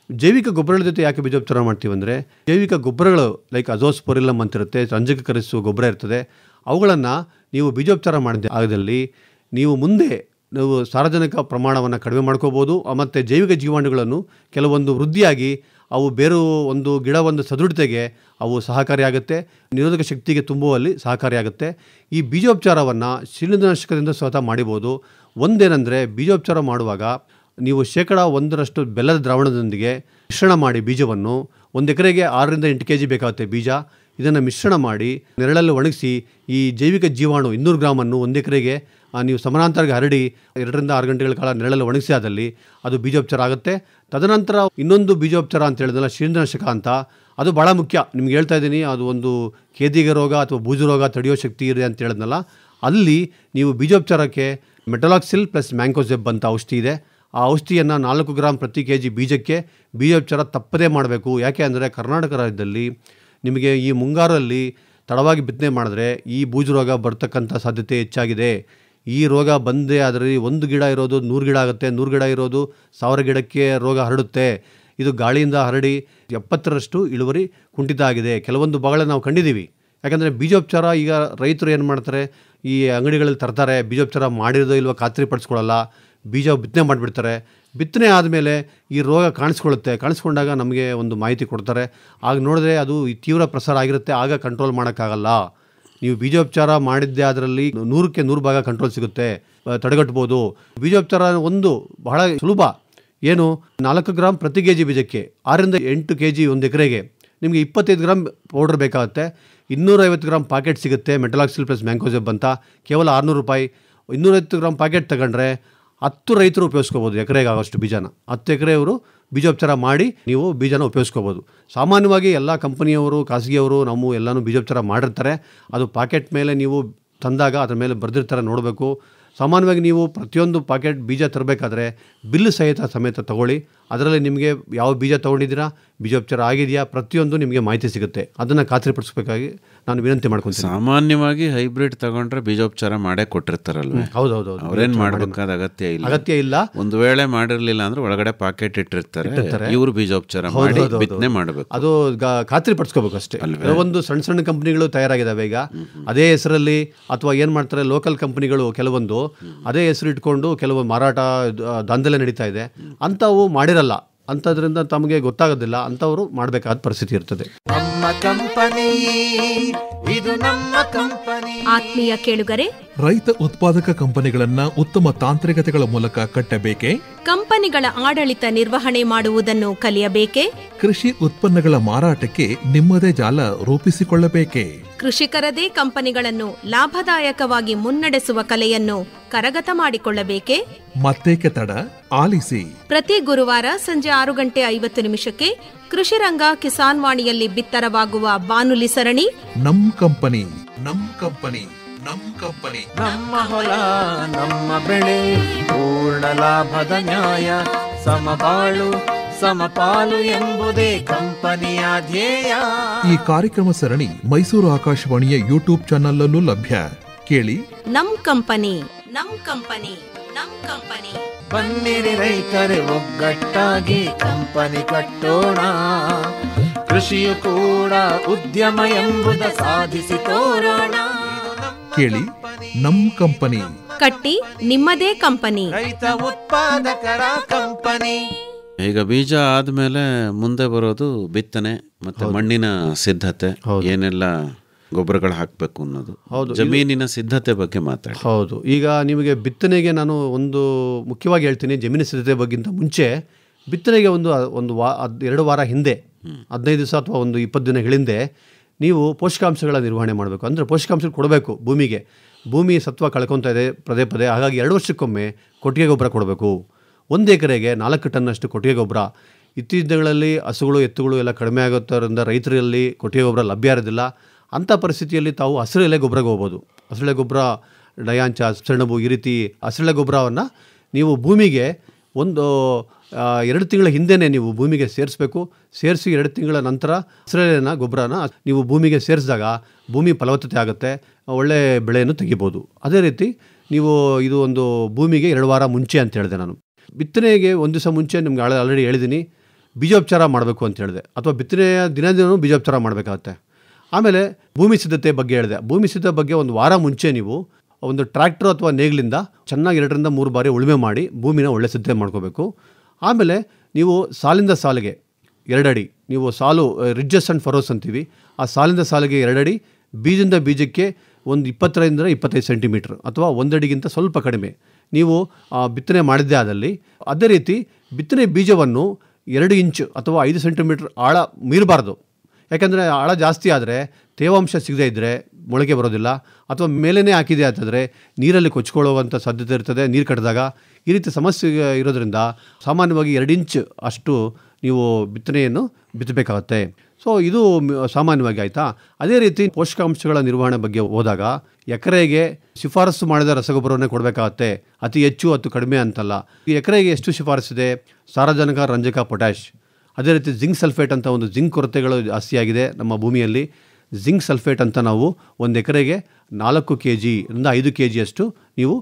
ಜೈವಿಕ ಗೊಬ್ಬರಗಳ ಜೊತೆ ಯಾಕೆ ಬೀಜೋಪಚಾರ ಮಾಡ್ತೀವಿ ಅಂದರೆ, ಜೈವಿಕ ಗೊಬ್ಬರಗಳು ಲೈಕ್ ಅಜೋಸ್ಪೋರಿಲ್ಲಮ್ ಅಂತಿರುತ್ತೆ, ರಂಜಕ ಕರಗಿಸುವ ಗೊಬ್ಬರ ಇರ್ತದೆ. ಅವುಗಳನ್ನು ನೀವು ಬೀಜೋಪಚಾರ ಮಾಡಿದ ಆಗದಲ್ಲಿ ನೀವು ಮುಂದೆ ನೀವು ಸಾರಜನಕ ಪ್ರಮಾಣವನ್ನು ಕಡಿಮೆ ಮಾಡ್ಕೋಬೋದು. ಮತ್ತು ಜೈವಿಕ ಜೀವಾಣುಗಳನ್ನು ಕೆಲವೊಂದು ವೃದ್ಧಿಯಾಗಿ ಅವು ಬೇರೆ ಒಂದು ಗಿಡ ಒಂದು ಸದೃಢತೆಗೆ ಅವು ಸಹಕಾರಿಯಾಗುತ್ತೆ, ನಿರೋಧಕ ಶಕ್ತಿಗೆ ತುಂಬುವಲ್ಲಿ ಸಹಕಾರಿಯಾಗುತ್ತೆ. ಈ ಬೀಜೋಪಚಾರವನ್ನು ಶಿಲೀಂಧ್ರನಾಶಕದಿಂದ ಸ್ವತಃ ಮಾಡಿಬೋದು. ಒಂದೇನೆಂದರೆ, ಬೀಜೋಪಚಾರ ಮಾಡುವಾಗ ನೀವು 1% ಬೆಲ್ಲದ ದ್ರಾವಣದೊಂದಿಗೆ ಮಿಶ್ರಣ ಮಾಡಿ ಬೀಜವನ್ನು 1 ಎಕರೆಗೆ 6ರಿಂದ 8 kg ಬೇಕಾಗುತ್ತೆ ಬೀಜ. ಇದನ್ನು ಮಿಶ್ರಣ ಮಾಡಿ ನೆರಳಲ್ಲಿ ಒಣಗಿಸಿ ಈ ಜೈವಿಕ ಜೀವಾಣು 200 ಗ್ರಾಮನ್ನು 1 ಎಕರೆಗೆ ನೀವು ಸಮಾನಾಂತರವಾಗಿ ಹರಡಿ 2ರಿಂದ 6 ಗಂಟೆಗಳ ಕಾಲ ನೆರಳಲ್ಲಿ ಒಣಗಿಸಿ ಆದಲ್ಲಿ ಅದು ಬೀಜೋಪಚಾರ ಆಗುತ್ತೆ. ತದನಂತರ ಇನ್ನೊಂದು ಬೀಜೋಪಚಾರ ಅಂತ ಹೇಳಿದ್ನಲ್ಲ, ಶಿಲೀಂಧ್ರನಾಶಕ ಅಂತ, ಅದು ಭಾಳ ಮುಖ್ಯ. ನಿಮ್ಗೆ ಹೇಳ್ತಾ ಇದ್ದೀನಿ, ಅದು ಒಂದು ಕೇದಿಗೆ ರೋಗ ಅಥವಾ ಬೂಜು ರೋಗ ತಡೆಯೋ ಶಕ್ತಿ ಇದೆ ಅಂತ ಹೇಳಿದ್ನಲ್ಲ, ಅಲ್ಲಿ ನೀವು ಬೀಜೋಪಚಾರಕ್ಕೆ ಮೆಟಲಾಕ್ಸಿಲ್ ಪ್ಲಸ್ ಮ್ಯಾಂಕೋಸೆಬ್ ಅಂತ ಔಷಧಿ ಇದೆ. ಆ ಔಷಧಿಯನ್ನು 4 ಗ್ರಾಮ್ ಪ್ರತಿ kg ಬೀಜಕ್ಕೆ ಬೀಜೋಪಚಾರ ತಪ್ಪದೇ ಮಾಡಬೇಕು. ಯಾಕೆ ಅಂದರೆ, ಕರ್ನಾಟಕ ರಾಜ್ಯದಲ್ಲಿ ನಿಮಗೆ ಈ ಮುಂಗಾರಲ್ಲಿ ತಡವಾಗಿ ಬಿತ್ತನೆ ಮಾಡಿದ್ರೆ ಈ ಬೂಜು ರೋಗ ಬರ್ತಕ್ಕಂಥ ಸಾಧ್ಯತೆ ಹೆಚ್ಚಾಗಿದೆ. ಈ ರೋಗ ಬಂದೇ ಆದರೆ 1 ಗಿಡ ಇರೋದು 100 ಗಿಡ ಆಗುತ್ತೆ, 100 ಗಿಡ ಇರೋದು 1000 ಗಿಡಕ್ಕೆ ರೋಗ ಹರಡುತ್ತೆ. ಇದು ಗಾಳಿಯಿಂದ ಹರಡಿ 70% ಇಳುವರಿ ಕುಂಠಿತ ಆಗಿದೆ. ಕೆಲವೊಂದು ಭಾಗಗಳಲ್ಲಿ ನಾವು ಕಂಡಿದ್ದೀವಿ. ಯಾಕಂದರೆ ಬೀಜೋಪಚಾರ ಈಗ ರೈತರು ಏನು ಮಾಡ್ತಾರೆ, ಈ ಅಂಗಡಿಗಳಲ್ಲಿ ತರ್ತಾರೆ, ಬೀಜೋಪಚಾರ ಮಾಡಿರೋದು ಇಲ್ವೋ ಖಾತ್ರಿ ಪಡಿಸ್ಕೊಳ್ಳಲ್ಲ, ಬೀಜ ಬಿತ್ತನೆ ಮಾಡಿಬಿಡ್ತಾರೆ. ಬಿತ್ತನೆ ಆದಮೇಲೆ ಈ ರೋಗ ಕಾಣಿಸ್ಕೊಂಡಾಗ ನಮಗೆ ಒಂದು ಮಾಹಿತಿ ಕೊಡ್ತಾರೆ. ಆಗ ನೋಡಿದ್ರೆ ಅದು ತೀವ್ರ ಪ್ರಸಾರ ಆಗಿರುತ್ತೆ, ಆಗ ಕಂಟ್ರೋಲ್ ಮಾಡೋಕ್ಕಾಗಲ್ಲ. ನೀವು ಬೀಜೋಪಚಾರ ಮಾಡಿದ್ದೆ ಅದರಲ್ಲಿ 100ಕ್ಕೆ 100 ಭಾಗ ಕಂಟ್ರೋಲ್ ಸಿಗುತ್ತೆ, ತಡೆಗಟ್ಬೋದು. ಬೀಜೋಪಚಾರ ಒಂದು ಬಹಳ ಸುಲಭ. ಏನು, 4 ಗ್ರಾಮ್ ಪ್ರತಿ kg ಬೀಜಕ್ಕೆ 6ರಿಂದ 8 kg 1 ಎಕರೆಗೆ ನಿಮಗೆ 25 ಗ್ರಾಮ್ ಪೌಡರ್ ಬೇಕಾಗುತ್ತೆ. 250 ಗ್ರಾಮ್ ಪಾಕೆಟ್ ಸಿಗುತ್ತೆ ಮೆಟಲಾಕ್ಸಿಲ್ ಪ್ಲಸ್ ಮ್ಯಾಂಕೋಸೆಬ್ ಅಂತ, ಕೇವಲ 600 ರೂಪಾಯಿ. 250 ಗ್ರಾಮ್ ಪಾಕೆಟ್ ತಗೊಂಡ್ರೆ 10 ರೈತರು ಉಪಯೋಗಿಸ್ಕೋಬೋದು. ಎಕರೆಗೆ ಆಗೋಷ್ಟು ಬೀಜನ 10 ಎಕರೆಯವರು ಬೀಜೋಪಚಾರ ಮಾಡಿ ನೀವು ಬೀಜನ ಉಪಯೋಗಿಸ್ಕೋಬೋದು. ಸಾಮಾನ್ಯವಾಗಿ ಎಲ್ಲ ಕಂಪನಿಯವರು, ಖಾಸಗಿಯವರು ನಾವು ಎಲ್ಲನೂ ಬೀಜೋಪಚಾರ ಮಾಡಿರ್ತಾರೆ. ಅದು ಪಾಕೆಟ್ ಮೇಲೆ ನೀವು ತಂದಾಗ ಅದ್ರ ಮೇಲೆ ಬರೆದಿರ್ತಾರೆ, ನೋಡಬೇಕು. ಸಾಮಾನ್ಯವಾಗಿ ನೀವು ಪ್ರತಿಯೊಂದು ಪಾಕೆಟ್ ಬೀಜ ತರಬೇಕಾದ್ರೆ ಬಿಲ್ ಸಮೇತ ತಗೊಳ್ಳಿ. ಅದರಲ್ಲಿ ನಿಮಗೆ ಯಾವ ಬೀಜ ತೊಗೊಂಡಿದ್ದೀರಾ, ಬೀಜೋಪಚಾರ ಆಗಿದೆಯಾ, ಪ್ರತಿಯೊಂದು ನಿಮಗೆ ಮಾಹಿತಿ ಸಿಗುತ್ತೆ. ಅದನ್ನು ಖಾತ್ರಿಪಡಿಸಬೇಕಾಗಿ ನಾನು ವಿನಂತಿ ಮಾಡ್ಕೊತೀನಿ. ಸಾಮಾನ್ಯವಾಗಿ ಹೈಬ್ರಿಡ್ ತಗೊಂಡ್ರೆ ಬೀಜೋಪಚಾರ ಮಾಡೇ ಕೊಟ್ಟಿರ್ತಾರಲ್ವ? ಹೌದೌದು, ಅವ್ರೇನು ಮಾಡಬೇಕಾದ ಅಗತ್ಯ ಇಲ್ಲ. ಒಂದು ವೇಳೆ ಮಾಡಿರಲಿಲ್ಲ ಅಂದ್ರೆ ಒಳಗಡೆ ಪಾಕೆಟ್ ಇಟ್ಟಿರ್ತಾರೆ, ಇವರು ಬೀಜೋಪಚಾರ ಮಾಡಿ ಬಿತ್ತನೆ ಮಾಡಬೇಕು. ಅದು ಖಾತ್ರಿಪಡಿಸ್ಕೋಬೇಕು ಅಷ್ಟೇ. ಒಂದು ಸಣ್ಣ ಕಂಪನಿಗಳು ತಯಾರಾಗಿದ್ದಾವೆ ಈಗ, ಅದೇ ಹೆಸರಲ್ಲಿ. ಅಥವಾ ಏನು ಮಾಡ್ತಾರೆ, ಲೋಕಲ್ ಕಂಪನಿಗಳು ಕೆಲವೊಂದು ಅದೇ ಹೆಸರು ಇಟ್ಕೊಂಡು ಕೆಲವು ಮಾರಾಟ ದಂಧೆಲೆ ನಡೀತಾ ಇದೆ. ಅಂಥವು ಮಾಡಿರಲ್ಲ, ಅಂಥದ್ರಿಂದ ತಮಗೆ ಗೊತ್ತಾಗೋದಿಲ್ಲ. ಅಂಥವರು ಮಾಡಬೇಕಾದ ಪರಿಸ್ಥಿತಿ ಇರ್ತದೆ. ನಮ್ಮ ಕಂಪನಿ, ಇದು ನಮ್ಮ ಕಂಪನಿ. ಆತ್ಮೀಯ ಕೇಳುಗರೆ, ರೈತ ಉತ್ಪಾದಕ ಕಂಪನಿಗಳನ್ನ ಉತ್ತಮ ತಾಂತ್ರಿಕತೆಗಳ ಮೂಲಕ ಕಟ್ಟಬೇಕೆ? ಕಂಪನಿಗಳ ಆಡಳಿತ ನಿರ್ವಹಣೆ ಮಾಡುವುದನ್ನು ಕಲಿಯಬೇಕೆ? ಕೃಷಿ ಉತ್ಪನ್ನಗಳ ಮಾರಾಟಕ್ಕೆ ನಿಮ್ಮದೇ ಜಾಲ ರೂಪಿಸಿಕೊಳ್ಳಬೇಕೆ? ಕೃಷಿಕರದೇ ಕಂಪನಿಗಳನ್ನು ಲಾಭದಾಯಕವಾಗಿ ಮುನ್ನಡೆಸುವ ಕಲೆಯನ್ನು ಕರಗತ ಮಾಡಿಕೊಳ್ಳಬೇಕೆ? ಮತ್ತೇಕೆ ತಡ, ಆಲಿಸಿ. ಪ್ರತಿ ಗುರುವಾರ ಸಂಜೆ 6:50 ಕೃಷಿ ರಂಗ ಕಿಸಾನ್ ವಾಣಿಯಲ್ಲಿ ಬಿತ್ತರವಾಗುವ ಬಾನುಲಿ ಸರಣಿ ನಮ್ ಕಂಪನಿ, ನಮ್ ಕಂಪನಿ, ನಮ್ ಕಂಪನಿ. ನಮ್ಮ ಹೊಲ ನಮ್ಮ ಬೆಳೆ, ಪೂರ್ಣ ಲಾಭದ ನ್ಯಾಯ, ಸಮಬಾಳು ಸಮಪಾಲು ಎಂಬುದೇ ಕಂಪನಿಯ ಧ್ಯೇಯ. ಈ ಕಾರ್ಯಕ್ರಮ ಸರಣಿ ಮೈಸೂರು ಆಕಾಶವಾಣಿಯ ಯೂಟ್ಯೂಬ್ ಚಾನೆಲ್ ಅಲ್ಲೂ ಲಭ್ಯ. ಕೇಳಿ. ನಮ್ ಕಂಪನಿ, ನಮ್ ಕಂಪನಿ, ನಮ್ ಕಂಪನಿ. ಬನ್ನಿರಿ ರೈತರೇ ಒಗ್ಗಟ್ಟಾಗಿ ಕಂಪನಿ ಕಟ್ಟೋಣ. ಕೃಷಿಯು ಕೂಡ ಉದ್ಯಮ ಎಂಬುದ ಸಾಧಿಸಿ ತೋರೋಣ. ಕೇಳಿ, ನಮ್ ಕಂಪನಿ. ಕಟ್ಟಿ ನಿಮ್ಮದೇ ಕಂಪನಿ, ರೈತ ಉತ್ಪಾದಕರ ಕಂಪನಿ. ಈಗ ಬೀಜ ಆದಮೇಲೆ ಮುಂದೆ ಬರೋದು ಬಿತ್ತನೆ ಮತ್ತು ಮಣ್ಣಿನ ಸಿದ್ಧತೆ, ಏನೆಲ್ಲ ಗೊಬ್ಬರಗಳು ಹಾಕಬೇಕು ಅನ್ನೋದು. ಜಮೀನಿನ ಸಿದ್ಧತೆ ಬಗ್ಗೆ ಮಾತಾಡಿ. ಹೌದು, ಈಗ ನಿಮಗೆ ಬಿತ್ತನೆಗೆ ನಾನು ಒಂದು ಮುಖ್ಯವಾಗಿ ಹೇಳ್ತೀನಿ. ಜಮೀನಿನ ಸಿದ್ಧತೆ ಬಗ್ಗಿಂತ ಮುಂಚೆ ಬಿತ್ತನೆಗೆ ಒಂದು 2 ವಾರ ಹಿಂದೆ, 15 ದಿವಸ ಅಥವಾ ಒಂದು 20 ದಿನ ಹಿಂದೆ ನೀವು ಪೋಷಕಾಂಶಗಳ ನಿರ್ವಹಣೆ ಮಾಡಬೇಕು. ಅಂದರೆ ಪೋಷಕಾಂಶ ಕೊಡಬೇಕು ಭೂಮಿಗೆ. ಭೂಮಿ ಸತ್ವ ಕಳ್ಕೊತಾ ಇದೆ ಪದೇ. ಹಾಗಾಗಿ 2 ವರ್ಷಕ್ಕೊಮ್ಮೆ ಕೊಟ್ಟಿಗೆ ಗೊಬ್ಬರ ಕೊಡಬೇಕು. 1 ಎಕರೆಗೆ 4 ಟನ್ನಷ್ಟು ಕೊಟ್ಟಿಗೆ ಗೊಬ್ಬರ. ಇತ್ತೀಚಿನ ದಿನಗಳಲ್ಲಿ ಹಸುಗಳು ಎತ್ತುಗಳು ಎಲ್ಲ ಕಡಿಮೆ ಆಗೋದ್ರಿಂದ ರೈತರಲ್ಲಿ ಕೊಟ್ಟಿಗೆ ಗೊಬ್ಬರ ಲಭ್ಯ ಇರೋದಿಲ್ಲ. ಅಂಥ ಪರಿಸ್ಥಿತಿಯಲ್ಲಿ ತಾವು ಹಸಿರೆಲೆ ಗೊಬ್ಬರಕ್ಕೆ ಹೋಗ್ಬೋದು. ಹಸಿರೆಲೆ ಗೊಬ್ಬರ, ಡಯಾಂಚ, ಸೆಣಬು, ಈ ರೀತಿ ಹಸಿರೆಲೆ ಗೊಬ್ಬರವನ್ನು ನೀವು ಭೂಮಿಗೆ 2 ತಿಂಗಳ ಹಿಂದೆಯೇ ನೀವು ಭೂಮಿಗೆ ಸೇರಿಸಬೇಕು. ಸೇರಿಸಿ 2 ತಿಂಗಳ ನಂತರ ಹಸಿರೆಲೆನ ಗೊಬ್ಬರನ ನೀವು ಭೂಮಿಗೆ ಸೇರಿಸಿದಾಗ ಭೂಮಿ ಫಲವತ್ತತೆ ಆಗುತ್ತೆ, ಒಳ್ಳೆ ಬೆಳೆಯನ್ನು ತೆಗಿಬೋದು. ಅದೇ ರೀತಿ ನೀವು ಇದು ಒಂದು ಭೂಮಿಗೆ 2 ವಾರ ಮುಂಚೆ ಅಂತ ಹೇಳಿದೆ ನಾನು. ಬಿತ್ತನೆಗೆ ಒಂದು ದಿವಸ ಮುಂಚೆ ನಿಮ್ಗೆ ಆಲ್ರೆಡಿ ಹೇಳಿದ್ದೀನಿ, ಬೀಜೋಪಚಾರ ಮಾಡಬೇಕು ಅಂತ ಹೇಳಿದೆ, ಅಥವಾ ಬಿತ್ತನೆಯ ದಿನದಿನ ಬೀಜೋಪಚಾರ ಮಾಡಬೇಕಾಗತ್ತೆ. ಆಮೇಲೆ ಭೂಮಿ ಸಿದ್ಧತೆ ಬಗ್ಗೆ ಹೇಳಿದೆ. ಭೂಮಿ ಸಿದ್ಧತೆ ಬಗ್ಗೆ ಒಂದು ವಾರ ಮುಂಚೆ ನೀವು ಒಂದು ಟ್ರ್ಯಾಕ್ಟರ್ ಅಥವಾ ನೇಗಿಲಿಂದ ಚೆನ್ನಾಗಿ 2 ರಿಂದ 3 ಬಾರಿ ಉಳುಮೆ ಮಾಡಿ ಭೂಮಿನ ಒಳ್ಳೆ ಸಿದ್ಧತೆ ಮಾಡ್ಕೋಬೇಕು. ಆಮೇಲೆ ನೀವು ಸಾಲಿಂದ ಸಾಲಿಗೆ 2 ಅಡಿ, ನೀವು ಸಾಲು ರಿಡ್ಜಸ್ ಆ್ಯಂಡ್ ಫರೋಸ್ ಅಂತೀವಿ, ಆ ಸಾಲಿಂದ ಸಾಲಿಗೆ 2 ಅಡಿ, ಬೀಜದಿಂದ ಬೀಜಕ್ಕೆ ಒಂದು 20 ರಿಂದ 25 ಸೆಂಟಿಮೀಟ್ರ್ ಅಥವಾ 1 ಅಡಿಗಿಂತ ಸ್ವಲ್ಪ ಕಡಿಮೆ ನೀವು ಬಿತ್ತನೆ ಮಾಡಿದ್ದೇ ಆದಲ್ಲಿ, ಅದೇ ರೀತಿ ಬಿತ್ತನೆ ಬೀಜವನ್ನು 2 ಇಂಚು ಅಥವಾ 5 ಸೆಂಟಿಮೀಟ್ರ್ ಆಳ ಮೀರಬಾರ್ದು. ಯಾಕೆಂದರೆ ಆಳ ಜಾಸ್ತಿ ಆದರೆ ತೇವಾಂಶ ಸಿಗದೇ ಇದ್ದರೆ ಮೊಳಕೆ ಬರೋದಿಲ್ಲ, ಅಥವಾ ಮೇಲೇ ಹಾಕಿದೆ ಅಂತಂದರೆ ನೀರಲ್ಲಿ ಕೊಚ್ಕೊಳ್ಳುವಂಥ ಸಾಧ್ಯತೆ ಇರ್ತದೆ ನೀರು ಕಟ್ಟಿದಾಗ. ಈ ರೀತಿ ಸಮಸ್ಯೆ ಇರೋದ್ರಿಂದ ಸಾಮಾನ್ಯವಾಗಿ 2 ಇಂಚ್ ಅಷ್ಟು ನೀವು ಬಿತ್ತನೆಯನ್ನು ಬಿತ್ತಬೇಕಾಗತ್ತೆ. ಸೊ ಇದು ಸಾಮಾನ್ಯವಾಗಿ ಆಯಿತಾ. ಅದೇ ರೀತಿ ಪೋಷಕಾಂಶಗಳ ನಿರ್ವಹಣೆ ಬಗ್ಗೆ ಹೋದಾಗ ಎಕರೆಗೆ ಶಿಫಾರಸು ಮಾಡಿದ ರಸಗೊಬ್ಬರವನ್ನೇ ಕೊಡಬೇಕಾಗತ್ತೆ. ಅತಿ ಹೆಚ್ಚು ಅತಿ ಕಡಿಮೆ ಅಂತಲ್ಲ. ಈ ಎಕರೆಗೆ ಎಷ್ಟು ಶಿಫಾರಸಿದೆ? ಸಾರಜನಕ, ರಂಜಕ, ಪೊಟ್ಯಾಷ್. ಅದೇ ರೀತಿ ಜಿಂಕ್ ಸಲ್ಫೇಟ್ ಅಂತ ಒಂದು ಜಿಂಕ್ ಕೊರತೆಗಳು ಜಾಸ್ತಿಯಾಗಿದೆ ನಮ್ಮ ಭೂಮಿಯಲ್ಲಿ. ಜಿಂಕ್ ಸಲ್ಫೇಟ್ ಅಂತ ನಾವು ಒಂದು ಎಕರೆಗೆ 4 kg ಇಂದ 5 kg ಅಷ್ಟು ನೀವು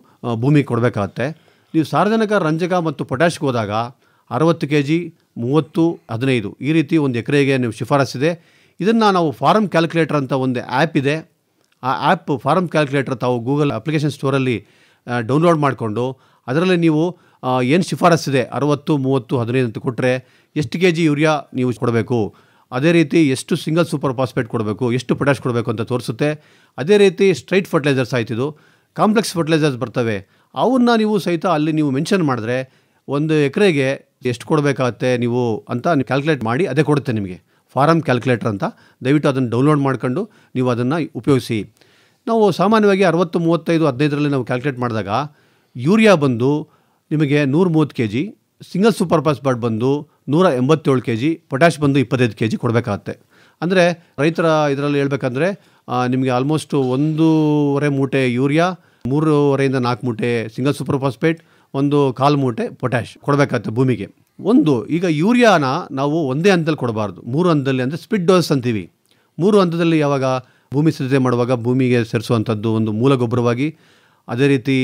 ಭೂಮಿಗೆ ಕೊಡಬೇಕಾಗತ್ತೆ. ನೀವು ಸಾರಜನಕ, ರಂಜಕ ಮತ್ತು ಪೊಟ್ಯಾಷ್ಗೆ ಹೋದಾಗ 60 kg, 30, 15 ಈ ರೀತಿ ಒಂದು ಎಕರೆಗೆ ನೀವು ಶಿಫಾರಸಿದೆ. ಇದನ್ನು ನಾವು ಫಾರಮ್ ಕ್ಯಾಲ್ಕುಲೇಟರ್ ಅಂತ ಒಂದು ಆ್ಯಪ್ ಇದೆ. ಆ ಆ್ಯಪ್ ಫಾರಮ್ ಕ್ಯಾಲ್ಕುಲೇಟರ್ ತಾವು ಗೂಗಲ್ ಅಪ್ಲಿಕೇಶನ್ ಸ್ಟೋರಲ್ಲಿ ಡೌನ್ಲೋಡ್ ಮಾಡಿಕೊಂಡು ಅದರಲ್ಲಿ ನೀವು ಏನು ಶಿಫಾರಸಿದೆ 60, 30, 15 ಅಂತ ಕೊಟ್ಟರೆ ಎಷ್ಟು kg ಯೂರಿಯಾ ನೀವು ಕೊಡಬೇಕು, ಅದೇ ರೀತಿ ಎಷ್ಟು ಸಿಂಗಲ್ ಸೂಪರ್ ಫಾಸ್ಫೇಟ್ ಕೊಡಬೇಕು, ಎಷ್ಟು ಪೊಟ್ಯಾಷ್ ಕೊಡಬೇಕು ಅಂತ ತೋರಿಸುತ್ತೆ. ಅದೇ ರೀತಿ ಸ್ಟ್ರೈಟ್ ಫರ್ಟಿಲೈಸರ್ಸ್ ಆಯ್ತಿದ್ದು, ಕಾಂಪ್ಲೆಕ್ಸ್ ಫರ್ಟಿಲೈಸರ್ಸ್ ಬರ್ತವೆ, ಅವನ್ನ ನೀವು ಸಹಿತ ಅಲ್ಲಿ ನೀವು ಮೆನ್ಷನ್ ಮಾಡಿದ್ರೆ ಒಂದು ಎಕರೆಗೆ ಎಷ್ಟು ಕೊಡಬೇಕಾಗತ್ತೆ ನೀವು ಅಂತ ನೀವು ಕ್ಯಾಲ್ಕುಲೇಟ್ ಮಾಡಿ ಅದೇ ಕೊಡುತ್ತೆ ನಿಮಗೆ. ಫಾರಮ್ ಕ್ಯಾಲ್ಕುಲೇಟರ್ ಅಂತ, ದಯವಿಟ್ಟು ಅದನ್ನು ಡೌನ್ಲೋಡ್ ಮಾಡ್ಕೊಂಡು ನೀವು ಅದನ್ನು ಉಪಯೋಗಿಸಿ. ನಾವು ಸಾಮಾನ್ಯವಾಗಿ 60, 35, 15ರಲ್ಲಿ ನಾವು ಕ್ಯಾಲ್ಕುಲೇಟ್ ಮಾಡಿದಾಗ ಯೂರಿಯಾ ಬಂದು ನಿಮಗೆ 130 kg, ಸಿಂಗಲ್ ಸೂಪರ್ ಫಾಸ್ಫೇಟ್ ಬಂದು 187 kg, ಪೊಟ್ಯಾಷ್ ಬಂದು 25 kg ಕೊಡಬೇಕಾಗತ್ತೆ. ಅಂದರೆ ರೈತರ ಇದರಲ್ಲಿ ಹೇಳ್ಬೇಕಂದ್ರೆ ನಿಮಗೆ ಆಲ್ಮೋಸ್ಟ್ 1.5 ಮೂಟೆ ಯೂರಿಯಾ, 3.5 ರಿಂದ 4 ಮೂಟೆ ಸಿಂಗಲ್ ಸೂಪರ್ ಫಾಸ್ಫೇಟ್, 1/4 ಮೂಟೆ ಪೊಟ್ಯಾಷ್ ಕೊಡಬೇಕಾಗತ್ತೆ ಭೂಮಿಗೆ. ಈಗ ಯೂರಿಯಾನ ನಾವು ಒಂದೇ ಹಂತದಲ್ಲಿ ಕೊಡಬಾರ್ದು, 3 ಹಂತದಲ್ಲಿ, ಅಂದರೆ ಸ್ಪಿಡ್ ಡೋಸ್ ಅಂತೀವಿ. 3 ಹಂತದಲ್ಲಿ ಯಾವಾಗ ಭೂಮಿ ಸಿದ್ಧತೆ ಮಾಡುವಾಗ ಭೂಮಿಗೆ ಸೇರಿಸುವಂಥದ್ದು ಒಂದು ಮೂಲ ಗೊಬ್ಬರವಾಗಿ, ಅದೇ ರೀತಿ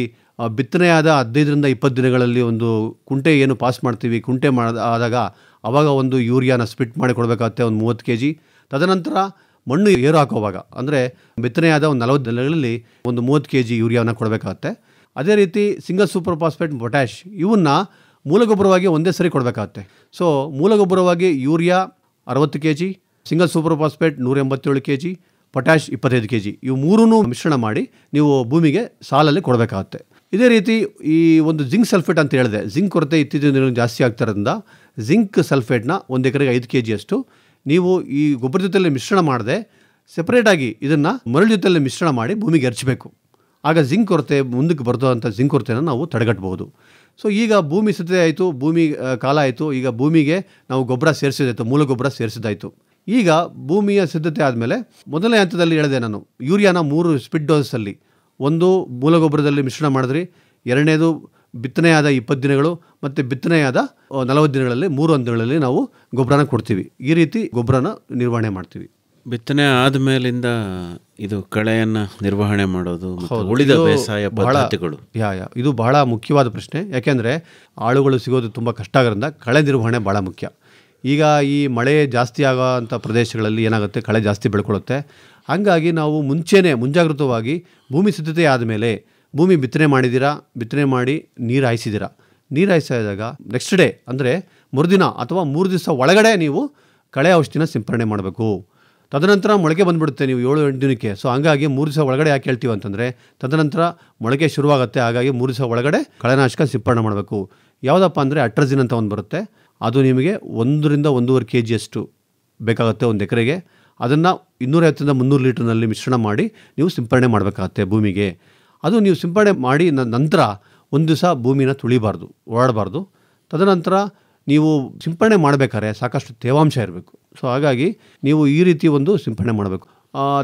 ಬಿತ್ತನೆಯಾದ 15 ರಿಂದ 20 ದಿನಗಳಲ್ಲಿ ಒಂದು ಕುಂಟೆ ಏನು ಪಾಸ್ ಮಾಡ್ತೀವಿ, ಕುಂಟೆ ಆದಾಗ ಆವಾಗ ಒಂದು ಯೂರಿಯಾನ ಸ್ಪಿಟ್ ಮಾಡಿ ಕೊಡಬೇಕಾಗತ್ತೆ, ಒಂದು 30 kg. ತದನಂತರ ಮಣ್ಣು ಏರು ಹಾಕೋವಾಗ, ಅಂದರೆ ಬಿತ್ತನೆಯಾದ ಒಂದು 40 ದಿನಗಳಲ್ಲಿ ಒಂದು 30 kg ಯೂರಿಯಾನ ಕೊಡಬೇಕಾಗತ್ತೆ. ಅದೇ ರೀತಿ ಸಿಂಗಲ್ ಸೂಪರ್ ಫಾಸ್ಫೇಟ್, ಪೊಟ್ಯಾಷ್ ಇವನ್ನ ಮೂಲಗೊಬ್ಬರವಾಗಿ ಒಂದೇ ಸರಿ ಕೊಡಬೇಕಾಗತ್ತೆ. ಸೊ ಮೂಲಗೊಬ್ಬರವಾಗಿ urea 60 kg, single super phosphate 187 kg, potash 25 kg, ಇವು ಮೂರೂ ಮಿಶ್ರಣ ಮಾಡಿ ನೀವು ಭೂಮಿಗೆ ಸಾಲಲ್ಲಿ ಕೊಡಬೇಕಾಗತ್ತೆ. ಇದೇ ರೀತಿ ಈ ಒಂದು ಜಿಂಕ್ ಸಲ್ಫೇಟ್ ಅಂತ ಹೇಳಿದೆ, ಜಿಂಕ್ ಕೊರತೆ ಇತ್ತೀಚಿನ ದಿನಗಳಲ್ಲಿ ಜಾಸ್ತಿ ಆಗ್ತಿರೋದ್ರಿಂದ ಜಿಂಕ್ ಸಲ್ಫೇಟ್ನ 1 ಎಕರೆಗೆ 5 kg ಅಷ್ಟು ನೀವು ಈ ಗೊಬ್ಬರ ಜೊತೆಯಲ್ಲಿ ಮಿಶ್ರಣ ಮಾಡದೆ ಸೆಪರೇಟಾಗಿ ಇದನ್ನು ಮರಳು ಜೊತೆಯಲ್ಲಿ ಮಿಶ್ರಣ ಮಾಡಿ ಭೂಮಿಗೆ ಎರಚಬೇಕು. ಆಗ ಜಿಂಕ್ ಕೊರತೆ ಮುಂದಕ್ಕೆ ಬರ್ತದಂಥ ಜಿಂಕ್ ಕೊರತೆಯನ್ನು ನಾವು ತಡೆಗಟ್ಟಬಹುದು. ಸೊ ಈಗ ಭೂಮಿ ಸಿದ್ಧತೆ ಆಯಿತು, ಭೂಮಿ ಕಾಲ ಆಯಿತು, ಈಗ ಭೂಮಿಗೆ ನಾವು ಗೊಬ್ಬರ ಸೇರಿಸಿದಾಯಿತು, ಮೂಲ ಗೊಬ್ಬರ ಸೇರಿಸಿದಾಯಿತು. ಈಗ ಭೂಮಿಯ ಸಿದ್ಧತೆ ಆದಮೇಲೆ ಮೊದಲನೇ ಹಂತದಲ್ಲಿ ಹೇಳಿದೆ ನಾನು, ಯೂರಿಯಾನ 3 ಸ್ಪಿಡ್ ಡೋಸಲ್ಲಿ, ಒಂದು ಮೂಲ ಗೊಬ್ಬರದಲ್ಲಿ ಮಿಶ್ರಣ ಮಾಡಿದ್ರಿ, ಎರಡನೇದು ಬಿತ್ತನೆಯಾದ 20 ದಿನಗಳು ಮತ್ತು ಬಿತ್ತನೆಯಾದ 40 ದಿನಗಳಲ್ಲಿ 3 ಹಂತಗಳಲ್ಲಿ ನಾವು ಗೊಬ್ಬರನ ಕೊಡ್ತೀವಿ. ಈ ರೀತಿ ಗೊಬ್ಬರನ ನಿರ್ವಹಣೆ ಮಾಡ್ತೀವಿ. ಬಿತ್ತನೆ ಆದಮೇಲಿಂದ ಇದು ಕಳೆಯನ್ನು ನಿರ್ವಹಣೆ ಮಾಡೋದು, ಉಳಿದ ಬೇಸಾಯ ಪದ್ಧತಿಗಳು, ಇದು ಬಹಳ ಮುಖ್ಯವಾದ ಪ್ರಶ್ನೆ. ಯಾಕೆಂದರೆ ಆಳುಗಳು ಸಿಗೋದು ತುಂಬ ಕಷ್ಟ ಆಗೋದ್ರಿಂದ ಕಳೆ ನಿರ್ವಹಣೆ ಭಾಳ ಮುಖ್ಯ. ಈಗ ಈ ಮಳೆ ಜಾಸ್ತಿ ಆಗೋವಂಥ ಪ್ರದೇಶಗಳಲ್ಲಿ ಏನಾಗುತ್ತೆ, ಕಳೆ ಜಾಸ್ತಿ ಬೆಳ್ಕೊಳ್ಳುತ್ತೆ. ಹಾಗಾಗಿ ನಾವು ಮುಂಜಾಗೃತವಾಗಿ ಭೂಮಿ ಸಿದ್ಧತೆ ಆದಮೇಲೆ, ಭೂಮಿ ಬಿತ್ತನೆ ಮಾಡಿದ್ದೀರಾ, ಬಿತ್ತನೆ ಮಾಡಿ ನೀರು ಹಾಯಿಸಿದ್ದೀರಾ, ನೀರು ಹಾಯಿಸಿದಾಗ ನೆಕ್ಸ್ಟ್ ಡೇ ಅಂದರೆ ಮರುದಿನ ಅಥವಾ 3 ದಿವಸ ಒಳಗಡೆ ನೀವು ಕಳೆ ಔಷಧಿನ ಸಿಂಪರಣೆ ಮಾಡಬೇಕು. ತದನಂತರ ಮೊಳಕೆ ಬಂದುಬಿಡುತ್ತೆ ನೀವು 7-8 ದಿನಕ್ಕೆ. ಸೊ ಹಂಗಾಗಿ 3 ದಿವಸ ಒಳಗಡೆ ಯಾಕೆ ಹೇಳ್ತೀವಿ ಅಂತಂದರೆ, ತದನಂತರ ಮೊಳಕೆ ಶುರುವಾಗುತ್ತೆ. ಹಾಗಾಗಿ 3 ದಿವಸ ಒಳಗಡೆ ಕಳೆನಾಶಕ ಸಿಂಪರಣೆ ಮಾಡಬೇಕು. ಯಾವುದಪ್ಪ ಅಂದರೆ ಅಟ್ರಜಿನ್ ಅಂತ ಒಂದು ಬರುತ್ತೆ, ಅದು ನಿಮಗೆ 1 ರಿಂದ 1.5 kg ಅಷ್ಟು ಬೇಕಾಗುತ್ತೆ ಒಂದು ಎಕರೆಗೆ. ಅದನ್ನು 250 ರಿಂದ 300 ಲೀಟರ್ನಲ್ಲಿ ಮಿಶ್ರಣ ಮಾಡಿ ನೀವು ಸಿಂಪರಣೆ ಮಾಡಬೇಕಾಗತ್ತೆ ಭೂಮಿಗೆ. ಅದು ನೀವು ಸಿಂಪರಣೆ ಮಾಡಿ ನಂತರ 1 ದಿವಸ ಭೂಮಿನ ತುಳಿಬಾರ್ದು, ಓಡಾಡಬಾರ್ದು. ತದನಂತರ ನೀವು ಸಿಂಪರಣೆ ಮಾಡಬೇಕಾದ್ರೆ ಸಾಕಷ್ಟು ತೇವಾಂಶ ಇರಬೇಕು. ಸೊ ಹಾಗಾಗಿ ನೀವು ಈ ರೀತಿ ಒಂದು ಸಿಂಪರಣೆ ಮಾಡಬೇಕು.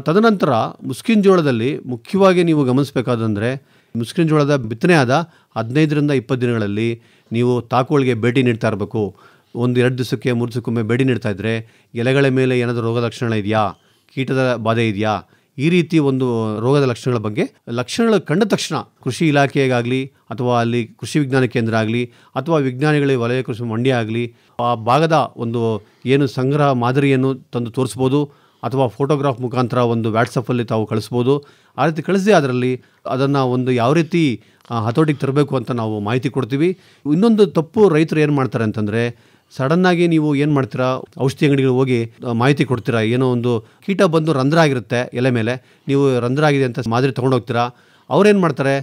ತದನಂತರ ಮುಸ್ಕಿನ ಜೋಳದಲ್ಲಿ ಮುಖ್ಯವಾಗಿ ನೀವು ಗಮನಿಸಬೇಕಾದಂದರೆ, ಮುಸ್ಕಿನ ಜೋಳದ ಬಿತ್ತನೆ ಆದ 15 ರಿಂದ 20 ದಿನಗಳಲ್ಲಿ ನೀವು ತಾಕುಗಳಿಗೆ ಭೇಟಿ ನೀಡ್ತಾ ಇರಬೇಕು. 1-2 ದಿವಸಕ್ಕೆ 3 ದಿವಸಕ್ಕೊಮ್ಮೆ ಭೇಟಿ ನೀಡ್ತಾ ಇದ್ದರೆ ಎಲೆಗಳ ಮೇಲೆ ಏನಾದರೂ ರೋಗ ಲಕ್ಷಣ ಇದೆಯಾ, ಕೀಟದ ಬಾಧೆ ಇದೆಯಾ, ಈ ರೀತಿ ಒಂದು ರೋಗದ ಲಕ್ಷಣಗಳ ಬಗ್ಗೆ ಲಕ್ಷಣಗಳು ಕಂಡ ತಕ್ಷಣ ಕೃಷಿ ಇಲಾಖೆಗಾಗಲಿ ಅಥವಾ ಅಲ್ಲಿ ಕೃಷಿ ವಿಜ್ಞಾನ ಕೇಂದ್ರ ಆಗಲಿ ಅಥವಾ ವಿಜ್ಞಾನಿಗಳಿಗೆ ವಲಯ ಕೃಷಿ ಮಂಡ್ಯ ಆಗಲಿ ಆ ಭಾಗದ ಒಂದು ಏನು ಸಂಗ್ರಹ ಮಾದರಿಯನ್ನು ತಂದು ತೋರಿಸ್ಬೋದು ಅಥವಾ ಫೋಟೋಗ್ರಾಫ್ ಮುಖಾಂತರ ಒಂದು ವಾಟ್ಸಪ್ಪಲ್ಲಿ ತಾವು ಕಳಿಸ್ಬೋದು. ಆ ರೀತಿ ಕಳಿಸಿ ಅದರಲ್ಲಿ ಅದನ್ನು ಒಂದು ಯಾವ ರೀತಿ ಹತೋಟಿಗೆ ತರಬೇಕು ಅಂತ ನಾವು ಮಾಹಿತಿ ಕೊಡ್ತೀವಿ. ಇನ್ನೊಂದು ತಪ್ಪು ರೈತರು ಏನು ಮಾಡ್ತಾರೆ ಅಂತಂದರೆ, ಸಡನ್ನಾಗಿ ನೀವು ಏನು ಮಾಡ್ತೀರಾ, ಔಷಧಿ ಅಂಗಡಿಗೆ ಹೋಗಿ ಮಾಹಿತಿ ಕೊಡ್ತೀರಾ, ಏನೋ ಒಂದು ಕೀಟ ಬಂದು ರಂಧ್ರ ಆಗಿರುತ್ತೆ ಎಲೆ ಮೇಲೆ, ನೀವು ರಂಧ್ರ ಆಗಿದೆ ಅಂತ ಮಾದರಿ ತೊಗೊಂಡೋಗ್ತೀರಾ. ಅವ್ರೇನು ಮಾಡ್ತಾರೆ,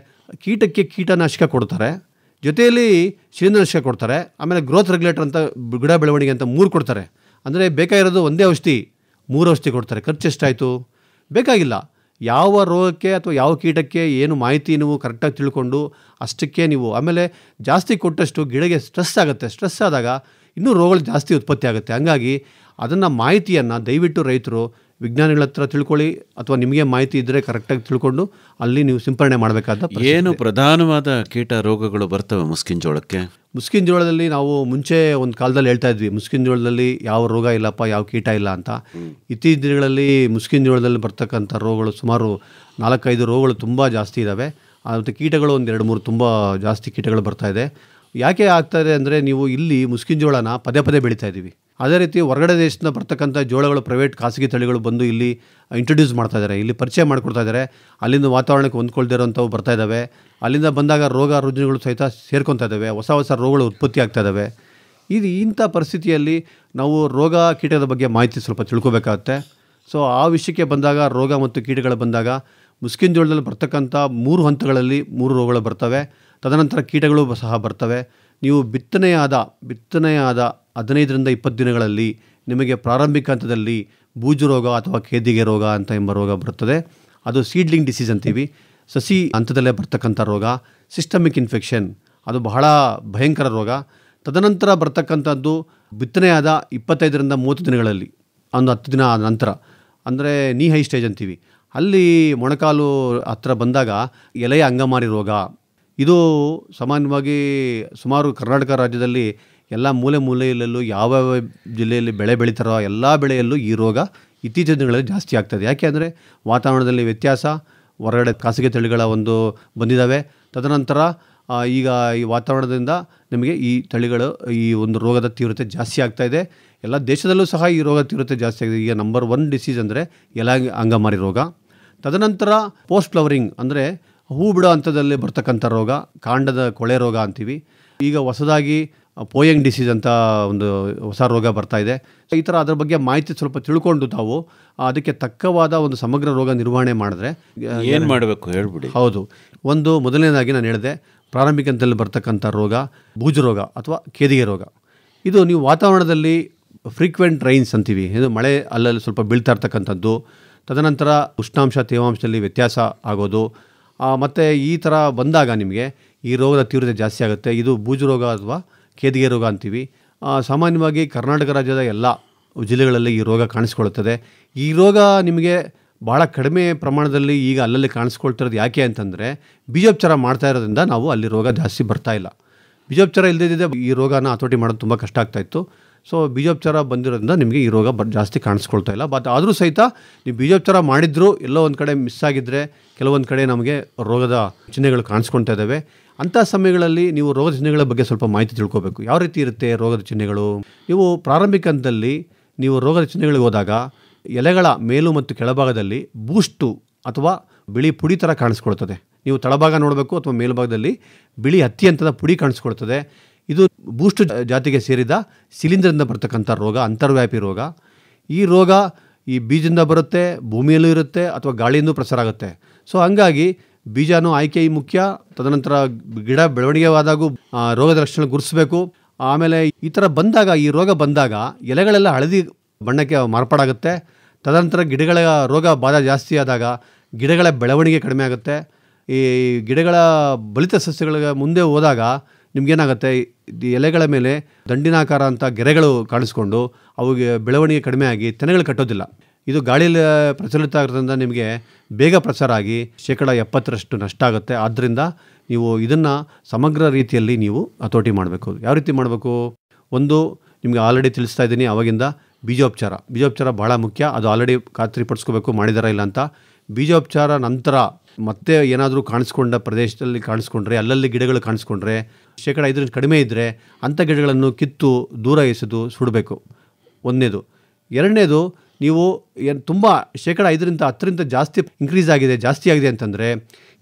ಕೀಟಕ್ಕೆ ಕೀಟನಾಶಕ ಕೊಡ್ತಾರೆ, ಜೊತೆಯಲ್ಲಿ ಶಿಲೀಂಧ್ರನಾಶಕ ಕೊಡ್ತಾರೆ, ಆಮೇಲೆ ಗ್ರೋತ್ ರೆಗ್ಯುಲೇಟರ್ ಅಂತ ಗಿಡ ಬೆಳವಣಿಗೆ ಅಂತ 3 ಕೊಡ್ತಾರೆ. ಅಂದರೆ ಬೇಕಾಗಿರೋದು ಒಂದೇ ಔಷಧಿ, 3 ಔಷಧಿ ಕೊಡ್ತಾರೆ. ಖರ್ಚು ಎಷ್ಟಾಯಿತು? ಬೇಕಾಗಿಲ್ಲ. ಯಾವ ರೋಗಕ್ಕೆ ಅಥವಾ ಯಾವ ಕೀಟಕ್ಕೆ ಏನು ಮಾಹಿತಿ ನೀವು ಕರೆಕ್ಟಾಗಿ ತಿಳ್ಕೊಂಡು ಅಷ್ಟಕ್ಕೆ ನೀವು, ಆಮೇಲೆ ಜಾಸ್ತಿ ಕೊಟ್ಟಷ್ಟು ಗಿಡಕ್ಕೆ ಸ್ಟ್ರೆಸ್ ಆಗುತ್ತೆ. ಸ್ಟ್ರೆಸ್ ಆದಾಗ ಇನ್ನೂ ರೋಗಗಳು ಜಾಸ್ತಿ ಉತ್ಪತ್ತಿ ಆಗುತ್ತೆ. ಹಂಗಾಗಿ ಅದನ್ನು ಮಾಹಿತಿಯನ್ನು ದಯವಿಟ್ಟು ರೈತರು ವಿಜ್ಞಾನಿಗಳ ಹತ್ರ ತಿಳ್ಕೊಳ್ಳಿ, ಅಥವಾ ನಿಮಗೆ ಮಾಹಿತಿ ಇದ್ದರೆ ಕರೆಕ್ಟಾಗಿ ತಿಳ್ಕೊಂಡು ಅಲ್ಲಿ ನೀವು ಸಿಂಪರಣೆ ಮಾಡಬೇಕಾದ. ಏನು ಪ್ರಧಾನವಾದ ಕೀಟ ರೋಗಗಳು ಬರ್ತವೆ ಮುಸ್ಕಿನ ಜೋಳಕ್ಕೆ? ಮುಸ್ಕಿನ ಜೋಳದಲ್ಲಿ ನಾವು ಮುಂಚೆ ಒಂದು ಕಾಲದಲ್ಲಿ ಹೇಳ್ತಾ ಇದ್ವಿ, ಮುಸ್ಕಿನ ಜೋಳದಲ್ಲಿ ಯಾವ ರೋಗ ಇಲ್ಲಪ್ಪ, ಯಾವ ಕೀಟ ಇಲ್ಲ ಅಂತ. ಇತ್ತೀಚಿನ ದಿನಗಳಲ್ಲಿ ಮುಸ್ಕಿನ ಜೋಳದಲ್ಲಿ ಬರ್ತಕ್ಕಂಥ ರೋಗಗಳು ಸುಮಾರು 4-5 ರೋಗಗಳು ತುಂಬ ಜಾಸ್ತಿ ಇದ್ದಾವೆ. ಮತ್ತು ಕೀಟಗಳು 1-2-3 ತುಂಬ ಜಾಸ್ತಿ ಕೀಟಗಳು ಬರ್ತಾಯಿದೆ. ಯಾಕೆ ಆಗ್ತಾಯಿದೆ ಅಂದರೆ, ನೀವು ಇಲ್ಲಿ ಮುಸ್ಕಿನ ಜೋಳನ ಪದೇ ಪದೇ ಬೆಳೀತಾ ಇದ್ದೀವಿ. ಅದೇ ರೀತಿ ಹೊರಗಡೆ ದೇಶದಿಂದ ಬರ್ತಕ್ಕಂಥ ಜೋಳಗಳು ಪ್ರೈವೇಟ್ ಖಾಸಗಿ ತಳಿಗಳು ಬಂದು ಇಲ್ಲಿ ಇಂಟ್ರೊಡ್ಯೂಸ್ ಮಾಡ್ತಾ ಇದ್ದಾರೆ, ಇಲ್ಲಿ ಪರಿಚಯ ಮಾಡಿಕೊಡ್ತಾ ಇದ್ದಾರೆ. ಅಲ್ಲಿಂದ ವಾತಾವರಣಕ್ಕೆ ಹೊಂದ್ಕೊಳ್ದೇ ಇರೋಂಥವು ಬರ್ತಾ ಇದ್ದಾವೆ. ಅಲ್ಲಿಂದ ಬಂದಾಗ ರೋಗ ರುಜಿನಗಳು ಸಹಿತ ಸೇರ್ಕೊತಾ ಇದ್ದಾವೆ, ಹೊಸ ಹೊಸ ರೋಗಗಳು ಉತ್ಪತ್ತಿ ಆಗ್ತಾ ಇದ್ದಾವೆ. ಇಂಥ ಪರಿಸ್ಥಿತಿಯಲ್ಲಿ ನಾವು ರೋಗ ಕೀಟದ ಬಗ್ಗೆ ಮಾಹಿತಿ ಸ್ವಲ್ಪ ತಿಳ್ಕೊಬೇಕಾಗತ್ತೆ. ಸೊ ಆ ವಿಷಯಕ್ಕೆ ಬಂದಾಗ, ರೋಗ ಮತ್ತು ಕೀಟಗಳು ಬಂದಾಗ ಮುಸ್ಕಿನ ಜೋಳದಲ್ಲಿ ಬರ್ತಕ್ಕಂಥ 3 ಹಂತಗಳಲ್ಲಿ 3 ರೋಗಗಳು ಬರ್ತವೆ. ತದನಂತರ ಕೀಟಗಳು ಸಹ ಬರ್ತವೆ. ನೀವು ಬಿತ್ತನೆಯಾದ 15-20 ದಿನಗಳಲ್ಲಿ ನಿಮಗೆ ಪ್ರಾರಂಭಿಕ ಹಂತದಲ್ಲಿ ಬೂಜು ರೋಗ ಅಥವಾ ಕೇದಿಗೆ ರೋಗ ಅಂತ ಎಂಬ ರೋಗ ಬರುತ್ತದೆ. ಅದು ಸೀಡ್ಲಿಂಗ್ ಡಿಸೀಸ್ ಅಂತೀವಿ. ಸಸಿ ಹಂತದಲ್ಲೇ ಬರ್ತಕ್ಕಂಥ ರೋಗ. ಸಿಸ್ಟಮಿಕ್ ಇನ್ಫೆಕ್ಷನ್, ಅದು ಬಹಳ ಭಯಂಕರ ರೋಗ. ತದನಂತರ ಬರ್ತಕ್ಕಂಥದ್ದು ಬಿತ್ತನೆಯಾದ 25-30 ದಿನಗಳಲ್ಲಿ, ಒಂದು 10 ದಿನ ಆದ ನಂತರ, ಅಂದರೆ ನೀ ಹೈ ಸ್ಟೇಜ್ ಅಂತೀವಿ. ಅಲ್ಲಿ ಮೊಣಕಾಲು ಹತ್ರ ಬಂದಾಗ ಎಲೆಯ ಅಂಗಮಾರಿ ರೋಗ. ಇದು ಸಾಮಾನ್ಯವಾಗಿ ಸುಮಾರು ಕರ್ನಾಟಕ ರಾಜ್ಯದಲ್ಲಿ ಎಲ್ಲ ಮೂಲೆಯಲ್ಲೂ ಯಾವ್ಯಾವ ಜಿಲ್ಲೆಯಲ್ಲಿ ಬೆಳೆ ಬೆಳೀತಾರೋ ಎಲ್ಲ ಬೆಳೆಯಲ್ಲೂ ಈ ರೋಗ ಇತ್ತೀಚಿನ ದಿನಗಳಲ್ಲಿ ಜಾಸ್ತಿ ಆಗ್ತದೆ. ಯಾಕೆ ಅಂದರೆ ವಾತಾವರಣದಲ್ಲಿ ವ್ಯತ್ಯಾಸ, ಹೊರಗಡೆ ಖಾಸಗಿ ತಳಿಗಳ ಒಂದು ಬಂದಿದ್ದಾವೆ. ತದನಂತರ ಈಗ ಈ ವಾತಾವರಣದಿಂದ ನಿಮಗೆ ಈ ತಳಿಗಳು ಈ ಒಂದು ರೋಗದ ತೀವ್ರತೆ ಜಾಸ್ತಿ ಆಗ್ತಾಯಿದೆ. ಎಲ್ಲ ದೇಶದಲ್ಲೂ ಸಹ ಈ ರೋಗದ ತೀವ್ರತೆ ಜಾಸ್ತಿ ಆಗಿದೆ. ಈಗ ನಂಬರ್ 1 ಡಿಸೀಸ್ ಅಂದರೆ ಎಲೆ ಅಂಗಮಾರಿ ರೋಗ. ತದನಂತರ ಪೋಸ್ಟ್ ಫ್ಲವರಿಂಗ್ ಅಂದರೆ ಹೂ ಬಿಡೋ ಹಂತದಲ್ಲಿ ಬರ್ತಕ್ಕಂಥ ರೋಗ, ಕಾಂಡದ ಕೊಳೆ ರೋಗ ಅಂತೀವಿ. ಈಗ ಹೊಸದಾಗಿ ಪೋಯಂಗ್ ಡಿಸೀಸ್ ಅಂತ ಒಂದು ಹೊಸ ರೋಗ ಬರ್ತಾ ಇದೆ. ಈ ಥರ ಅದರ ಬಗ್ಗೆ ಮಾಹಿತಿ ಸ್ವಲ್ಪ ತಿಳ್ಕೊಂಡು ತಾವು ಅದಕ್ಕೆ ತಕ್ಕವಾದ ಒಂದು ಸಮಗ್ರ ರೋಗ ನಿರ್ವಹಣೆ ಮಾಡಿದ್ರೆ ಏನು ಮಾಡಬೇಕು ಹೇಳ್ಬಿಡಿ. ಹೌದು, ಒಂದು ಮೊದಲನೇದಾಗಿ ನಾನು ಹೇಳಿದೆ, ಪ್ರಾರಂಭಿಕ ಹಂತದಲ್ಲಿ ಬರ್ತಕ್ಕಂಥ ರೋಗ ಬೂಜು ರೋಗ ಅಥವಾ ಕೇದಿಗೆ ರೋಗ. ಇದು ನೀವು ವಾತಾವರಣದಲ್ಲಿ ಫ್ರೀಕ್ವೆಂಟ್ ರೈನ್ಸ್ ಅಂತೀವಿ, ಇದು ಮಳೆ ಅಲ್ಲಲ್ಲಿ ಸ್ವಲ್ಪ ಬೀಳ್ತಾ ಇರ್ತಕ್ಕಂಥದ್ದು. ತದನಂತರ ಉಷ್ಣಾಂಶ ತೇವಾಂಶದಲ್ಲಿ ವ್ಯತ್ಯಾಸ ಆಗೋದು. ಮತ್ತು ಈ ಥರ ಬಂದಾಗ ನಿಮಗೆ ಈ ರೋಗದ ತೀವ್ರತೆ ಜಾಸ್ತಿ ಆಗುತ್ತೆ. ಇದು ಬೂಜು ರೋಗ ಅಥವಾ ಕೇದಿಗೆ ರೋಗ ಅಂತೀವಿ. ಸಾಮಾನ್ಯವಾಗಿ ಕರ್ನಾಟಕ ರಾಜ್ಯದ ಎಲ್ಲ ಜಿಲ್ಲೆಗಳಲ್ಲಿ ಈ ರೋಗ ಕಾಣಿಸ್ಕೊಳ್ಳುತ್ತದೆ. ಈ ರೋಗ ನಿಮಗೆ ಭಾಳ ಕಡಿಮೆ ಪ್ರಮಾಣದಲ್ಲಿ ಈಗ ಅಲ್ಲಲ್ಲಿ ಕಾಣಿಸ್ಕೊಳ್ತಿರೋದು. ಯಾಕೆ ಅಂತಂದರೆ ಬೀಜೋಪಚಾರ ಮಾಡ್ತಾ ಇರೋದ್ರಿಂದ ನಾವು ಅಲ್ಲಿ ರೋಗ ಜಾಸ್ತಿ ಬರ್ತಾಯಿಲ್ಲ. ಬೀಜೋಪಚಾರ ಇಲ್ಲದಿದ್ದರೆ ಈ ರೋಗನ ಹತೋಟಿ ಮಾಡೋದು ತುಂಬ ಕಷ್ಟ ಆಗ್ತಾಯಿತ್ತು. ಸೊ ಬೀಜೋಪಚಾರ ಬಂದಿರೋದ್ರಿಂದ ನಿಮಗೆ ಈ ರೋಗ ಜಾಸ್ತಿ ಕಾಣಿಸ್ಕೊಳ್ತಾ ಇಲ್ಲ. ಬಟ್ ಆದರೂ ಸಹಿತ ನೀವು ಬೀಜೋಪಚಾರ ಮಾಡಿದ್ರೂ ಎಲ್ಲೋ ಒಂದು ಕಡೆ ಮಿಸ್ ಆಗಿದ್ದರೆ ಕೆಲವೊಂದು ಕಡೆ ನಮಗೆ ರೋಗದ ಚಿಹ್ನೆಗಳು ಕಾಣಿಸ್ಕೊಳ್ತಾ ಇದ್ದಾವೆ. ಅಂಥ ಸಮಯಗಳಲ್ಲಿ ನೀವು ರೋಗದ ಚಿಹ್ನೆಗಳ ಬಗ್ಗೆ ಸ್ವಲ್ಪ ಮಾಹಿತಿ ತಿಳ್ಕೋಬೇಕು. ಯಾವ ರೀತಿ ಇರುತ್ತೆ ರೋಗದ ಚಿಹ್ನೆಗಳು? ನೀವು ಪ್ರಾರಂಭಿಕ ಹಂತದಲ್ಲಿ ನೀವು ರೋಗದ ಚಿಹ್ನೆಗಳಿಗೆ ಹೋದಾಗ ಎಲೆಗಳ ಮೇಲು ಮತ್ತು ಕೆಳಭಾಗದಲ್ಲಿ ಬೂಸ್ಟು ಅಥವಾ ಬಿಳಿ ಪುಡಿ ಥರ ಕಾಣಿಸ್ಕೊಳ್ತದೆ. ನೀವು ತಳಭಾಗ ನೋಡಬೇಕು ಅಥವಾ ಮೇಲ್ಭಾಗದಲ್ಲಿ ಬಿಳಿ ಹತ್ತಿ ಹಂತದ ಪುಡಿ ಕಾಣಿಸ್ಕೊಳ್ತದೆ. ಇದು ಬೂಸ್ಟ್ ಜಾತಿಗೆ ಸೇರಿದ ಶಿಲೀಂಧ್ರದಿಂದ ಬರ್ತಕ್ಕಂಥ ರೋಗ, ಅಂತರ್ವ್ಯಾಪಿ ರೋಗ. ಈ ರೋಗ ಈ ಬೀಜದಿಂದ ಬರುತ್ತೆ, ಭೂಮಿಯಲ್ಲೂ ಇರುತ್ತೆ ಅಥವಾ ಗಾಳಿಯಿಂದ ಪ್ರಸಾರ ಆಗುತ್ತೆ. ಸೊ ಹಂಗಾಗಿ ಬೀಜನೂ ಆಯ್ಕೆ ಮುಖ್ಯ. ತದನಂತರ ಗಿಡ ಬೆಳವಣಿಗೆವಾದಾಗೂ ರೋಗದ ಲಕ್ಷಣ ಗುರುತಿಸಬೇಕು. ಆಮೇಲೆ ಈ ಥರ ಬಂದಾಗ, ಈ ರೋಗ ಬಂದಾಗ ಎಲೆಗಳೆಲ್ಲ ಹಳದಿ ಬಣ್ಣಕ್ಕೆ ಮಾರ್ಪಾಡಾಗುತ್ತೆ. ತದನಂತರ ಗಿಡಗಳ ರೋಗ ಬಾಧ ಜಾಸ್ತಿ ಆದಾಗ ಗಿಡಗಳ ಬೆಳವಣಿಗೆ ಕಡಿಮೆ ಆಗುತ್ತೆ. ಈ ಗಿಡಗಳ ಬಲಿತ ಸಸ್ಯಗಳಿಗೆ ಮುಂದೆ ಹೋದಾಗ ನಿಮಗೇನಾಗುತ್ತೆ, ಎಲೆಗಳ ಮೇಲೆ ದಂಡಿನಾಕಾರ ಅಂತ ಗೆರೆಗಳು ಕಾಣಿಸ್ಕೊಂಡು ಅವುಗೆ ಬೆಳವಣಿಗೆ ಕಡಿಮೆ ಆಗಿ ತೆನೆಗಳು ಕಟ್ಟೋದಿಲ್ಲ. ಇದು ಗಾಳಿಯಲ್ಲಿ ಪ್ರಚಲಿತ ಆಗೋದ್ರಿಂದ ನಿಮಗೆ ಬೇಗ ಪ್ರಸಾರ ಆಗಿ 70% ನಷ್ಟ ಆಗುತ್ತೆ. ಆದ್ದರಿಂದ ನೀವು ಇದನ್ನು ಸಮಗ್ರ ರೀತಿಯಲ್ಲಿ ನೀವು ಹತೋಟಿ ಮಾಡಬೇಕು. ಯಾವ ರೀತಿ ಮಾಡಬೇಕು? ಒಂದು, ನಿಮಗೆ ಆಲ್ರೆಡಿ ತಿಳಿಸ್ತಾ ಇದ್ದೀನಿ ಆವಾಗಿಂದ, ಬೀಜೋಪಚಾರ ಭಾಳ ಮುಖ್ಯ. ಅದು ಆಲ್ರೆಡಿ ಖಾತ್ರಿಪಡಿಸ್ಕೋಬೇಕು ಮಾಡಿದಾರ ಇಲ್ಲ ಅಂತ. ಬೀಜೋಪಚಾರ ನಂತರ ಮತ್ತೆ ಏನಾದರೂ ಕಾಣಿಸ್ಕೊಂಡ ಪ್ರದೇಶದಲ್ಲಿ ಕಾಣಿಸ್ಕೊಂಡ್ರೆ, ಅಲ್ಲಲ್ಲಿ ಗಿಡಗಳು ಕಾಣಿಸ್ಕೊಂಡ್ರೆ 5% ಕಡಿಮೆ ಇದ್ದರೆ ಅಂಥ ಗಿಡಗಳನ್ನು ಕಿತ್ತು ದೂರ ಎಸೆದು ಸುಡಬೇಕು. ಒಂದನೇದು. ಎರಡನೇದು, ನೀವು ತುಂಬ 5% ಜಾಸ್ತಿ ಇನ್ಕ್ರೀಸ್ ಆಗಿದೆ, ಜಾಸ್ತಿ ಆಗಿದೆ ಅಂತಂದರೆ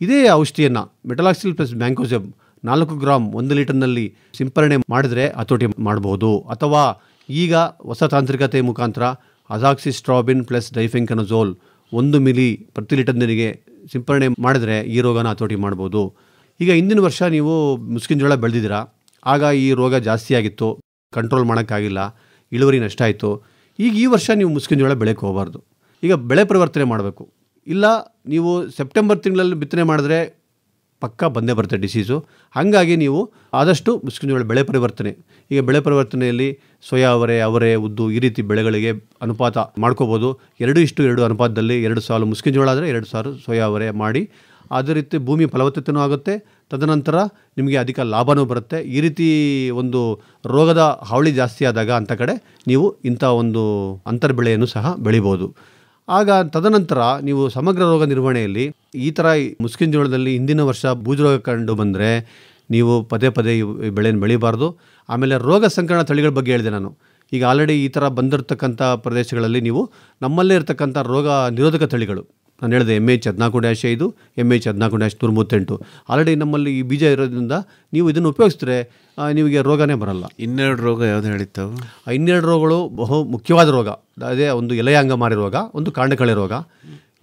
ಇದೇ ಔಷಧಿಯನ್ನು ಮೆಟಲಾಕ್ಸಿಲ್ ಪ್ಲಸ್ ಮ್ಯಾಂಕೋಸೆಬ್ 4 ಗ್ರಾಮ್ 1 ಲೀಟರ್ನಲ್ಲಿ ಸಿಂಪರಣೆ ಮಾಡಿದ್ರೆ ಹತೋಟಿ ಮಾಡ್ಬೋದು. ಅಥವಾ ಈಗ ಹೊಸ ತಾಂತ್ರಿಕತೆ ಮುಖಾಂತರ ಅಜಾಕ್ಸಿಸ್ಟ್ರಾಬಿನ್ ಪ್ಲಸ್ ಡೈಫೆನ್ಕನಜೋಲ್ 1 ಮಿಲಿ ಪ್ರತಿ ಲೀಟರ್ ನೀರಿಗೆ ಸಿಂಪರಣೆ ಮಾಡಿದ್ರೆ ಈ ರೋಗನ ಹತೋಟಿ ಮಾಡ್ಬೋದು. ಈಗ ಹಿಂದಿನ ವರ್ಷ ನೀವು ಮುಸ್ಕಿನ ಜೋಳ ಬೆಳೆದಿದ್ದೀರಾ, ಆಗ ಈ ರೋಗ ಜಾಸ್ತಿ ಆಗಿತ್ತು, ಕಂಟ್ರೋಲ್ ಮಾಡೋಕ್ಕಾಗಿಲ್ಲ, ಇಳುವರಿ ನಷ್ಟ ಆಯಿತು. ಈಗ ಈ ವರ್ಷ ನೀವು ಮುಸ್ಕಿನ ಜೋಳ ಬೆಳೆಯೋಕ್ಕೆ ಹೋಗಬಾರ್ದು. ಈಗ ಬೆಳೆ ಪರಿವರ್ತನೆ ಮಾಡಬೇಕು. ಇಲ್ಲ ನೀವು ಸೆಪ್ಟೆಂಬರ್ ತಿಂಗಳಲ್ಲಿ ಬಿತ್ತನೆ ಮಾಡಿದ್ರೆ ಪಕ್ಕ ಬಂದೇ ಬರುತ್ತೆ ಡಿಸೀಸು. ಹಾಗಾಗಿ ನೀವು ಆದಷ್ಟು ಮುಸ್ಕಿನ ಜೋಳ ಬೆಳೆ ಪರಿವರ್ತನೆ, ಈಗ ಬೆಳೆ ಪರಿವರ್ತನೆಯಲ್ಲಿ ಸೋಯಾ ಅವರೆ, ಉದ್ದು ಈ ರೀತಿ ಬೆಳೆಗಳಿಗೆ ಅನುಪಾತ ಮಾಡ್ಕೋಬೋದು. 2:2 ಅನುಪಾತದಲ್ಲಿ 2 ಸಾಲು ಮುಸ್ಕಿನ ಜೋಳ ಆದರೆ 2 ಸಾಲು ಸೋಯಾ ಅವರೆ ಮಾಡಿ, ಅದೇ ರೀತಿ ಭೂಮಿ ಫಲವತ್ತತೆಯೂ ಆಗುತ್ತೆ, ತದನಂತರ ನಿಮಗೆ ಅಧಿಕ ಲಾಭವೂ ಬರುತ್ತೆ. ಈ ರೀತಿ ಒಂದು ರೋಗದ ಹಾವಳಿ ಜಾಸ್ತಿ ಆದಾಗ ಅಂಥ ಕಡೆ ನೀವು ಇಂಥ ಒಂದು ಅಂತರ್ ಬೆಳೆಯನ್ನು ಸಹ ಬೆಳಿಬೋದು. ಆಗ ತದನಂತರ ನೀವು ಸಮಗ್ರ ರೋಗ ನಿರ್ವಹಣೆಯಲ್ಲಿ ಈ ಥರ ಮುಸ್ಕಿನ ಜೋಳದಲ್ಲಿ ಹಿಂದಿನ ವರ್ಷ ಬೂಜುರೋಗ ಕಂಡು ಬಂದರೆ ನೀವು ಪದೇ ಈ ಬೆಳೆಯನ್ನು ಬೆಳಿಬಾರ್ದು. ಆಮೇಲೆ ರೋಗ ಸಂಕರಣ ತಳಿಗಳ ಬಗ್ಗೆ ಹೇಳಿದೆ ನಾನು. ಈಗ ಆಲ್ರೆಡಿ ಈ ಥರ ಬಂದಿರತಕ್ಕಂಥ ಪ್ರದೇಶಗಳಲ್ಲಿ ನೀವು ನಮ್ಮಲ್ಲೇ ಇರತಕ್ಕಂಥ ರೋಗ ನಿರೋಧಕ ತಳಿಗಳು, ನಾನು ಹೇಳಿದೆ MH14-5, MH14-138 ಆಲ್ರೆಡಿ ನಮ್ಮಲ್ಲಿ ಈ ಬೀಜ ಇರೋದ್ರಿಂದ ನೀವು ಇದನ್ನು ಉಪಯೋಗಿಸಿದ್ರೆ ನಿಮಗೆ ರೋಗನೇ ಬರಲ್ಲ. ಇನ್ನೆರಡು ರೋಗ ಯಾವುದು ಹೇಳಿದ್ದಾವೆ? ಇನ್ನೆರಡು ರೋಗಗಳು ಬಹು ಮುಖ್ಯವಾದ ರೋಗ. ಅದೇ ಒಂದು ಎಲೆಯ ಅಂಗಮಾರಿ ರೋಗ, ಒಂದು ಕಾಂಡಕಳೆ ರೋಗ.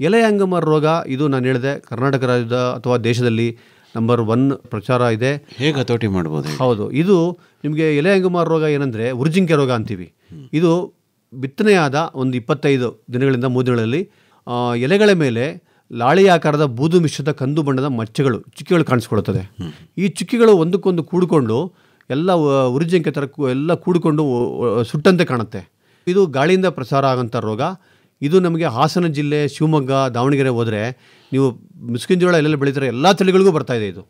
ಎಲೆಯ ಅಂಗಮಾರಿ ರೋಗ ಇದು ನಾನು ಹೇಳಿದೆ ಕರ್ನಾಟಕ ರಾಜ್ಯದ ಅಥವಾ ದೇಶದಲ್ಲಿ ನಂಬರ್ 1 ಪ್ರಚಾರ ಇದೆ. ಹೇಗೆ ಹತೋಟಿ ಮಾಡ್ಬೋದು? ಹೌದು, ಇದು ನಿಮಗೆ ಎಲೆ ಅಂಗಮಾರಿ ರೋಗ ಏನಂದರೆ ಉರ್ಜಿಂಕೆ ರೋಗ ಅಂತೀವಿ. ಇದು ಬಿತ್ತನೆಯಾದ ಒಂದು 25 ದಿನಗಳಿಂದ 3 ದಿನಗಳಲ್ಲಿ ಎಲೆಗಳ ಮೇಲೆ ಲಾಳಿ ಆಕಾರದ ಬೂದು ಮಿಶ್ರಿತ ಕಂದು ಬಣ್ಣದ ಮಚ್ಚೆಗಳು, ಚುಕ್ಕಿಗಳು ಕಾಣಿಸ್ಕೊಳ್ತದೆ. ಈ ಚುಕ್ಕಿಗಳು ಒಂದಕ್ಕೊಂದು ಕೂಡಿಕೊಂಡು ಎಲ್ಲ ಉರಿಜಿಂಕೆ ಥರ ಎಲ್ಲ ಕೂಡಿಕೊಂಡು ಸುಟ್ಟಂತೆ ಕಾಣುತ್ತೆ. ಇದು ಗಾಳಿಯಿಂದ ಪ್ರಸಾರ ಆಗೋಂಥ ರೋಗ. ಇದು ನಮಗೆ ಹಾಸನ ಜಿಲ್ಲೆ, ಶಿವಮೊಗ್ಗ, ದಾವಣಗೆರೆ ಹೋದರೆ ನೀವು ಮುಸ್ಕಿನ ಜೋಳ ಎಲ್ಲೆಲ್ಲ ಬೆಳೀತಾರೆ ಎಲ್ಲ ತಳಿಗಳಿಗೂ ಬರ್ತಾಯಿದೆ ಇದು.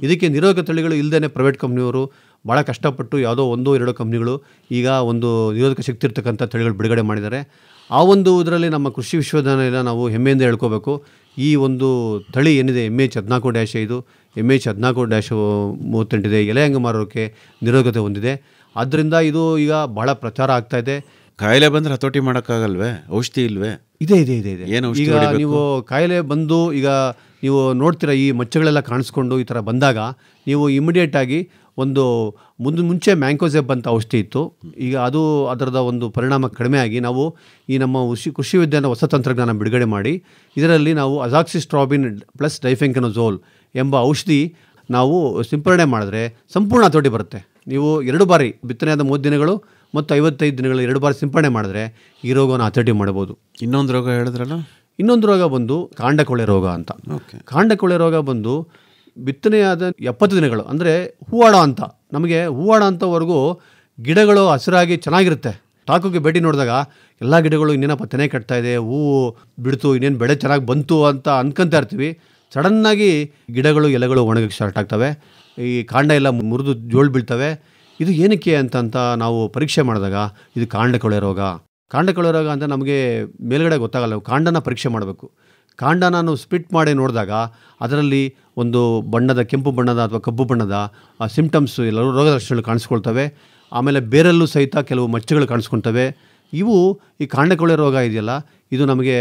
ಇದಕ್ಕೆ ನಿರೋಧಕ ತಳಿಗಳು ಇಲ್ಲದೇ ಪ್ರೈವೇಟ್ ಕಂಪ್ನಿಯವರು ಭಾಳ ಕಷ್ಟಪಟ್ಟು ಯಾವುದೋ 1-2 ಕಂಪ್ನಿಗಳು ಈಗ ಒಂದು ನಿರೋಧಕ ಶಕ್ತಿ ಇರ್ತಕ್ಕಂಥ ತಳಿಗಳು ಬಿಡುಗಡೆ ಮಾಡಿದ್ದಾರೆ. ಆ ಒಂದು ಇದರಲ್ಲಿ ನಮ್ಮ ಕೃಷಿ ವಿಶ್ವವಿದ್ಯಾನಿಲಯ ನಾವು ಹೆಮ್ಮೆಯಿಂದ ಹೇಳ್ಕೋಬೇಕು. ಈ ಒಂದು ತಳಿ ಏನಿದೆ MH14-5, MH14-38 ಇದೆ, ಎಲೆ ಅಂಗಮಾರೋಕ್ಕೆ ನಿರೋಧಕತೆ ಹೊಂದಿದೆ. ಆದ್ದರಿಂದ ಇದು ಈಗ ಭಾಳ ಪ್ರಚಾರ ಆಗ್ತಾಯಿದೆ. ಕಾಯಿಲೆ ಬಂದರೆ ಹತೋಟಿ ಮಾಡೋಕ್ಕಾಗಲ್ವೇ? ಔಷಧಿ ಇಲ್ವೇ? ಇದೆ. ಈಗ ನೀವು ಕಾಯಿಲೆ ಬಂದು ಈಗ ನೀವು ನೋಡ್ತೀರಾ ಈ ಮಚ್ಚಗಳೆಲ್ಲ ಕಾಣಿಸ್ಕೊಂಡು ಈ ಥರ ಬಂದಾಗ ನೀವು ಇಮಿಡಿಯೇಟಾಗಿ ಒಂದು ಮುಂಚೆ ಮ್ಯಾಂಕೋಸೆಬ್ ಅಂತ ಔಷಧಿ ಇತ್ತು. ಈಗ ಅದು ಅದರದ ಒಂದು ಪರಿಣಾಮ ಕಡಿಮೆ ಆಗಿ ನಾವು ಈ ನಮ್ಮ ಕೃಷಿ ವಿಜ್ಞಾನ ಹೊಸ ತಂತ್ರಜ್ಞಾನ ಬಿಡುಗಡೆ ಮಾಡಿ ಇದರಲ್ಲಿ ನಾವು ಅಜಾಕ್ಸಿಸ್ಟ್ರಾಬಿನ್ ಪ್ಲಸ್ ಡೈಫೆನ್ಕನಜೋಲ್ ಎಂಬ ಔಷಧಿ ನಾವು ಸಿಂಪರಣೆ ಮಾಡಿದ್ರೆ ಸಂಪೂರ್ಣ ಹತೋಟಿ ಬರುತ್ತೆ. ನೀವು 2 ಬಾರಿ ಬಿತ್ತನೆಯಾದ 30 ದಿನಗಳು ಮತ್ತು 55 ದಿನಗಳು 2 ಬಾರಿ ಸಿಂಪರಣೆ ಮಾಡಿದ್ರೆ ಈ ರೋಗವನ್ನು ಹತೋಟಿ ಮಾಡ್ಬೋದು. ಇನ್ನೊಂದು ರೋಗ ಹೇಳಿದ್ರಲ್ಲ? ಇನ್ನೊಂದು ರೋಗ ಬಂದು ಕಾಂಡಕೊಳೆ ರೋಗ ಅಂತ. ಕಾಂಡಕೊಳೆ ರೋಗ ಬಂದು ಬಿತ್ತನೆಯಾದ 70 ದಿನಗಳು ಅಂದರೆ ಹೂವಾಡ ಅಂತ. ನಮಗೆ ಹೂವಾಡ ಅಂತವರೆಗೂ ಗಿಡಗಳು ಹಸಿರಾಗಿ ಚೆನ್ನಾಗಿರುತ್ತೆ. ತಾಕುಗೆ ಭೇಟಿ ನೋಡಿದಾಗ ಎಲ್ಲ ಗಿಡಗಳು ಇನ್ನೇನಪ್ಪ ತೆನೆ ಕಟ್ತಾ ಇದೆ, ಹೂವು ಬಿಡ್ತು, ಇನ್ನೇನು ಬೆಳೆ ಚೆನ್ನಾಗಿ ಬಂತು ಅಂತ ಅನ್ಕೊತಾ ಇರ್ತೀವಿ. ಸಡನ್ನಾಗಿ ಗಿಡಗಳು ಎಲೆಗಳು ಒಣಗಕ್ಕೆ ಸ್ಟಾರ್ಟ್ ಆಗ್ತವೆ, ಈ ಕಾಂಡ ಎಲ್ಲ ಮುರಿದು ಜೋಳು ಬೀಳ್ತವೆ. ಇದು ಏನಕ್ಕೆ ಅಂತ ನಾವು ಪರೀಕ್ಷೆ ಮಾಡಿದಾಗ ಇದು ಕಾಂಡಕೊಳೆ ರೋಗ. ಕಾಂಡಕೊಳೆ ರೋಗ ಅಂತ ನಮಗೆ ಮೇಲ್ಗಡೆ ಗೊತ್ತಾಗಲ್ಲ. ಕಾಂಡನ ಪರೀಕ್ಷೆ ಮಾಡಬೇಕು. ಕಾಂಡ ನಾನು ಸ್ಪಿಟ್ ಮಾಡಿ ನೋಡಿದಾಗ ಅದರಲ್ಲಿ ಒಂದು ಬಣ್ಣದ ಕೆಂಪು ಬಣ್ಣದ ಅಥವಾ ಕಪ್ಪು ಬಣ್ಣದ ಸಿಂಪ್ಟಮ್ಸ್ ಎಲ್ಲ ರೋಗದ ಲಕ್ಷಣಗಳು ಕಾಣಿಸ್ಕೊಳ್ತವೆ. ಆಮೇಲೆ ಬೇರಲ್ಲೂ ಸಹಿತ ಕೆಲವು ಮಚ್ಚೆಗಳು ಕಾಣಿಸ್ಕೊಳ್ತವೆ. ಇವು ಈ ಕಾಂಡಕೊಳೆ ರೋಗ ಇದೆಯಲ್ಲ, ಇದು ನಮಗೆ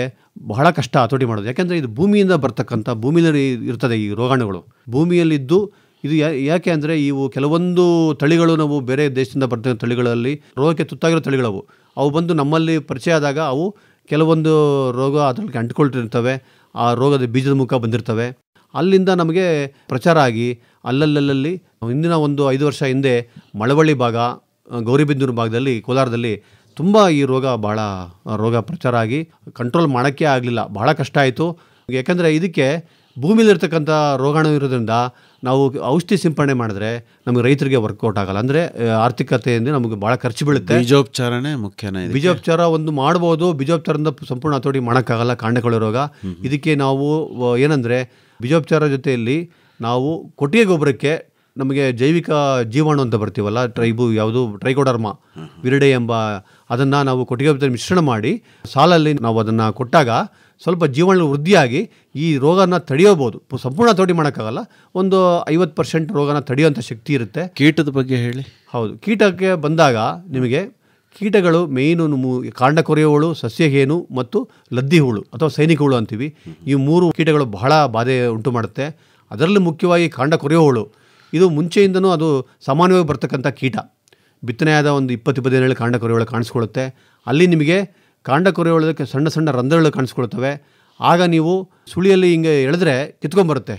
ಬಹಳ ಕಷ್ಟ ಹತೋಟಿ ಮಾಡೋದು. ಯಾಕೆಂದರೆ ಇದು ಭೂಮಿಯಿಂದ ಬರ್ತಕ್ಕಂಥ, ಭೂಮಿಯಲ್ಲಿ ಇರ್ತದೆ ಈ ರೋಗಾಣುಗಳು ಭೂಮಿಯಲ್ಲಿದ್ದು. ಇದು ಯಾಕೆ ಅಂದರೆ ಇವು ಕೆಲವೊಂದು ತಳಿಗಳು ನಾವು ಬೇರೆ ದೇಶದಿಂದ ಬರ್ತಕ್ಕಂಥ ತಳಿಗಳಲ್ಲಿ ರೋಗಕ್ಕೆ ತುತ್ತಾಗಿರೋ ತಳಿಗಳವು. ಅವು ಬಂದು ನಮ್ಮಲ್ಲಿ ಪರಿಚಯ ಆದಾಗ ಅವು ಕೆಲವೊಂದು ರೋಗ ಅದರಲ್ಲಿ ಅಂಟ್ಕೊಳ್ತಿರ್ತವೆ, ಆ ರೋಗದ ಬೀಜದ ಮುಖ ಬಂದಿರ್ತವೆ. ಅಲ್ಲಿಂದ ನಮಗೆ ಪ್ರಚಾರ ಆಗಿ ಅಲ್ಲಲ್ಲಿ ಹಿಂದಿನ ಒಂದು 5 ವರ್ಷ ಹಿಂದೆ ಮಳವಳ್ಳಿ ಭಾಗ, ಗೌರಿಬಿದನೂರು ಭಾಗದಲ್ಲಿ, ಕೋಲಾರದಲ್ಲಿ ತುಂಬ ಈ ಭಾಳ ರೋಗ ಪ್ರಚಾರ ಆಗಿ ಕಂಟ್ರೋಲ್ ಮಾಡೋಕ್ಕೆ ಆಗಲಿಲ್ಲ. ಭಾಳ ಕಷ್ಟ ಆಯಿತು. ಯಾಕೆಂದರೆ ಇದಕ್ಕೆ ಭೂಮಿಲಿರ್ತಕ್ಕಂಥ ರೋಗಾಣು ಇರೋದ್ರಿಂದ ನಾವು ಔಷಧಿ ಸಿಂಪರಣೆ ಮಾಡಿದ್ರೆ ನಮಗೆ ರೈತರಿಗೆ ವರ್ಕೌಟ್ ಆಗಲ್ಲ. ಅಂದರೆ ಆರ್ಥಿಕತೆಯಿಂದ ನಮಗೆ ಭಾಳ ಖರ್ಚು ಬೀಳುತ್ತೆ. ಬೀಜೋಪಚಾರನೇ ಮುಖ್ಯನೇ. ಬೀಜೋಪಚಾರ ಒಂದು ಮಾಡ್ಬೋದು, ಬೀಜೋಪಚಾರದಿಂದ ಸಂಪೂರ್ಣ ಹತೋಟಿ ಮಾಡೋಕ್ಕಾಗಲ್ಲ ಕಾಂಡಕೊಳೆ ರೋಗ. ಇದಕ್ಕೆ ನಾವು ಏನಂದರೆ ಬೀಜೋಪಚಾರ ಜೊತೆಯಲ್ಲಿ ನಾವು ಕೊಟ್ಟಿಗೆ ಗೊಬ್ಬರಕ್ಕೆ ನಮಗೆ ಜೈವಿಕ ಜೀವಾಣು ಅಂತ ಬರ್ತೀವಲ್ಲ, ಯಾವುದು ಟ್ರೈಕೋಡರ್ಮಾ ವಿರಿಡೆ ಎಂಬ ಅದನ್ನು ನಾವು ಕೊಟ್ಟಿಗೆ ಗೊಬ್ಬರದ ಮಿಶ್ರಣ ಮಾಡಿ ಸಾಲಲ್ಲಿ ನಾವು ಅದನ್ನು ಕೊಟ್ಟಾಗ ಸ್ವಲ್ಪ ಜೀವಾಣು ವೃದ್ಧಿಯಾಗಿ ಈ ರೋಗನ ತಡೆಯಬಹುದು. ಸಂಪೂರ್ಣ ಹತೋಟಿ ಮಾಡೋಕ್ಕಾಗಲ್ಲ, ಒಂದು 50% ರೋಗನ ತಡೆಯುವಂಥ ಶಕ್ತಿ ಇರುತ್ತೆ. ಕೀಟದ ಬಗ್ಗೆ ಹೇಳಿ. ಹೌದು, ಕೀಟಕ್ಕೆ ಬಂದಾಗ ನಿಮಗೆ ಕೀಟಗಳು ಮೇಯ್ನು ಕಾಂಡ ಕೊರೆಯೋ ಹುಳು, ಸಸ್ಯಹೇನು ಮತ್ತು ಲದ್ದಿ ಹುಳು ಅಥವಾ ಸೈನಿಕ ಹುಳು ಅಂತೀವಿ. ಈ 3 ಕೀಟಗಳು ಬಹಳ ಬಾಧೆ ಉಂಟು ಮಾಡುತ್ತೆ. ಅದರಲ್ಲಿ ಮುಖ್ಯವಾಗಿ ಕಾಂಡ ಕೊರೆಯೋ ಹುಳು, ಇದು ಮುಂಚೆಯಿಂದನೂ ಅದು ಸಾಮಾನ್ಯವಾಗಿ ಬರ್ತಕ್ಕಂಥ ಕೀಟ. ಬಿತ್ತನೆಯಾದ ಒಂದು 20-25 ದಿನಗಳಲ್ಲಿ ಕಾಂಡ ಕೊರೆಯೋಳು ಕಾಣಿಸ್ಕೊಳ್ಳುತ್ತೆ. ಅಲ್ಲಿ ನಿಮಗೆ ಕಾಂಡ ಕೊರೆಯೋಳಕ್ಕೆ ಸಣ್ಣ ಸಣ್ಣ ರಂಧ್ರಗಳು ಕಾಣಿಸ್ಕೊಳ್ತವೆ. ಆಗ ನೀವು ಸುಳಿಯಲ್ಲಿ ಹಿಂಗೆ ಎಳೆದ್ರೆ ಕಿತ್ಕೊಂಡ್ಬರುತ್ತೆ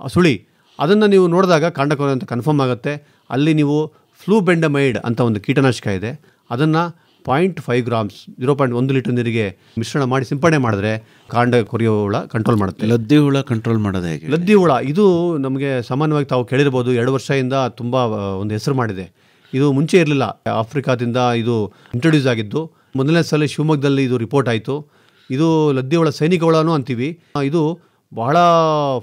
ಆ ಸುಳಿ. ಅದನ್ನು ನೀವು ನೋಡಿದಾಗ ಕಾಂಡ ಕೊರೆ ಅಂತ ಕನ್ಫರ್ಮ್ ಆಗುತ್ತೆ. ಅಲ್ಲಿ ನೀವು ಫ್ಲೂಬೆಂಡಮೈಡ್ ಅಂತ ಒಂದು ಕೀಟನಾಶಕ ಇದೆ, ಅದನ್ನು 0.5 ಗ್ರಾಮ್ಸ್ 0.1 ಲೀಟರ್ ನೀರಿಗೆ ಮಿಶ್ರಣ ಮಾಡಿ ಸಿಂಪಡಣೆ ಮಾಡಿದ್ರೆ ಕಾಂಡ ಕೊರೆಯೋ ಹುಳ ಕಂಟ್ರೋಲ್ ಮಾಡುತ್ತೆ. ಲದ್ದಿ ಹುಳ ಕಂಟ್ರೋಲ್ ಮಾಡೋದು ಹೇಗೆ? ಲದ್ದಿ ಹುಳ ಇದು ನಮಗೆ ಸಾಮಾನ್ಯವಾಗಿ ತಾವು ಕೇಳಿರ್ಬೋದು, 2 ವರ್ಷದಿಂದ ತುಂಬ ಒಂದು ಹೆಸರು ಮಾಡಿದೆ. ಇದು ಮುಂಚೆ ಇರಲಿಲ್ಲ, ಆಫ್ರಿಕಾದಿಂದ ಇದು ಇಂಟ್ರೊಡ್ಯೂಸ್ ಆಗಿದ್ದು. ಮೊದಲನೇ ಸಲ ಶಿವಮೊಗ್ಗದಲ್ಲಿ ಇದು ರಿಪೋರ್ಟ್ ಆಯಿತು. ಇದು ಲದ್ದಿ ಹುಳ, ಸೈನಿಕ ಹುಳನೂ ಅಂತೀವಿ. ಇದು ಬಹಳ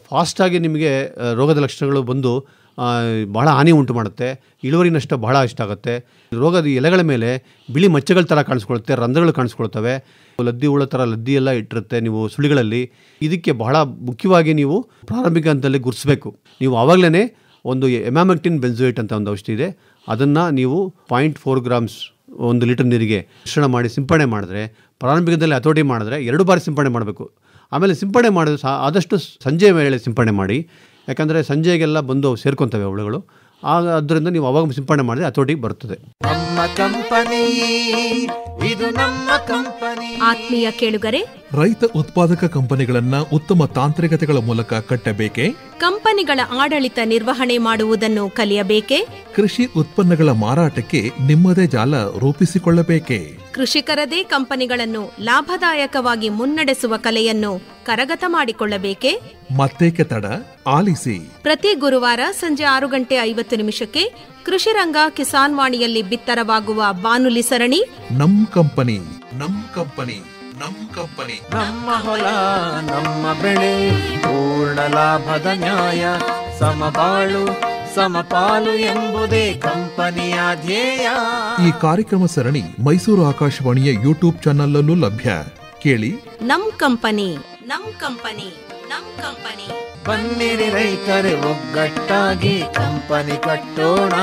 ಫಾಸ್ಟಾಗಿ ನಿಮಗೆ ರೋಗದ ಲಕ್ಷಣಗಳು ಬಂದು ಬಹಳ ಹಾನಿ ಉಂಟು ಮಾಡುತ್ತೆ. ಇಳುವರಿ ನಷ್ಟ ಬಹಳ ಇಷ್ಟ ಆಗುತ್ತೆ. ರೋಗದ ಎಲೆಗಳ ಮೇಲೆ ಬಿಳಿ ಮಚ್ಚೆಗಳ ಥರ ಕಾಣಿಸ್ಕೊಳುತ್ತೆ, ರಂಧ್ರಗಳು ಕಾಣಿಸ್ಕೊಳ್ತವೆ. ಲದ್ದಿ ಹುಳ ಥರ ಲದ್ದಿ ಎಲ್ಲ ಇಟ್ಟಿರುತ್ತೆ ನೀವು ಸುಳಿಗಳಲ್ಲಿ. ಇದಕ್ಕೆ ಬಹಳ ಮುಖ್ಯವಾಗಿ ನೀವು ಪ್ರಾರಂಭಿಕ ಹಂತದಲ್ಲಿ ಗುರುತಿಸಬೇಕು. ನೀವು ಆವಾಗಲೇ ಒಂದು ಎಮಾಮೆಕ್ಟಿನ್ ಬೆಂಜೋಯೇಟ್ ಅಂತ ಒಂದು ಔಷಧಿ ಇದೆ, ಅದನ್ನು ನೀವು 0.4 ಗ್ರಾಮ್ಸ್ 1 ಲೀಟರ್ ನೀರಿಗೆ ಮಿಶ್ರಣ ಮಾಡಿ ಸಿಂಪಡಣೆ ಮಾಡಿದ್ರೆ, ಪ್ರಾರಂಭಿಕದಲ್ಲಿ ಹತೋಟಿ ಮಾಡಿದ್ರೆ 2 ಬಾರಿ ಸಿಂಪಡಣೆ ಮಾಡಬೇಕು. ಆಮೇಲೆ ಸಿಂಪಡಣೆ ಮಾಡಿದ್ರೆ ಆದಷ್ಟು ಸಂಜೆ ವೇಳೆ ಸಿಂಪಡಣೆ ಮಾಡಿ, ಯಾಕಂದರೆ ಸಂಜೆಗೆಲ್ಲ ಬಂದು ಸೇರ್ಕೊತವೆ ಹುಳುಗಳು. ಅದರಿಂದ ನೀವು ಅವಾಗ ಸಿಂಪಡಣೆ ಮಾಡಿದ್ರೆ ಹತೋಟಿಗೆ ಬರ್ತದೆ. ನಮ್ಮ ಕಂಪನಿ, ಇದು ನಮ್ಮ ಕಂಪನಿ. ಆತ್ಮೀಯ ಕೇಳುಗರೆ, ರೈತ ಉತ್ಪಾದಕ ಕಂಪನಿಗಳನ್ನ ಉತ್ತಮ ತಾಂತ್ರಿಕತೆಗಳ ಮೂಲಕ ಕಟ್ಟಬೇಕೆ? ಕಂಪನಿಗಳ ಆಡಳಿತ ನಿರ್ವಹಣೆ ಮಾಡುವುದನ್ನು ಕಲಿಯಬೇಕೆ? ಕೃಷಿ ಉತ್ಪನ್ನಗಳ ಮಾರಾಟಕ್ಕೆ ನಿಮ್ಮದೇ ಜಾಲ ರೂಪಿಸಿಕೊಳ್ಳಬೇಕೆ? ಕೃಷಿಕರದೇ ಕಂಪನಿಗಳನ್ನು ಲಾಭದಾಯಕವಾಗಿ ಮುನ್ನಡೆಸುವ ಕಲೆಯನ್ನು ಕರಗತ ಮಾಡಿಕೊಳ್ಳಬೇಕೆ? ಮತ್ತೇಕೆ ತಡ, ಆಲಿಸಿ. ಪ್ರತಿ ಗುರುವಾರ ಸಂಜೆ 6:50 ಕೃಷಿ ರಂಗ ಕಿಸಾನ್ ವಾಣಿಯಲ್ಲಿ ಬಿತ್ತರವಾಗುವ ಬಾನುಲಿ ಸರಣಿ ನಮ್ ಕಂಪನಿ, ನಮ್ ಕಂಪನಿ, ನಮ್ ಕಂಪನಿ. ನಮ್ಮ ಹೊಲ ನಮ್ಮ ಬೆಳೆ, ಪೂರ್ಣ ಲಾಭದ ನ್ಯಾಯ, ಸಮಬಾಳು ಸಮಪಾಲು ಎಂಬುದೇ ಕಂಪನಿಯ ಧ್ಯೇಯ. ಈ ಕಾರ್ಯಕ್ರಮ ಸರಣಿ ಮೈಸೂರು ಆಕಾಶವಾಣಿಯ ಯೂಟ್ಯೂಬ್ ಚಾನಲ್ ಲಭ್ಯ. ಕೇಳಿ ನಮ್ ಕಂಪನಿ, ನಮ್ ಕಂಪನಿ, ನಮ್ ಕಂಪನಿ. ಬನ್ನಿರಿ ರೈತರೆ ಒಗ್ಗಟ್ಟಾಗಿ ಕಂಪನಿ ಕಟ್ಟೋಣ.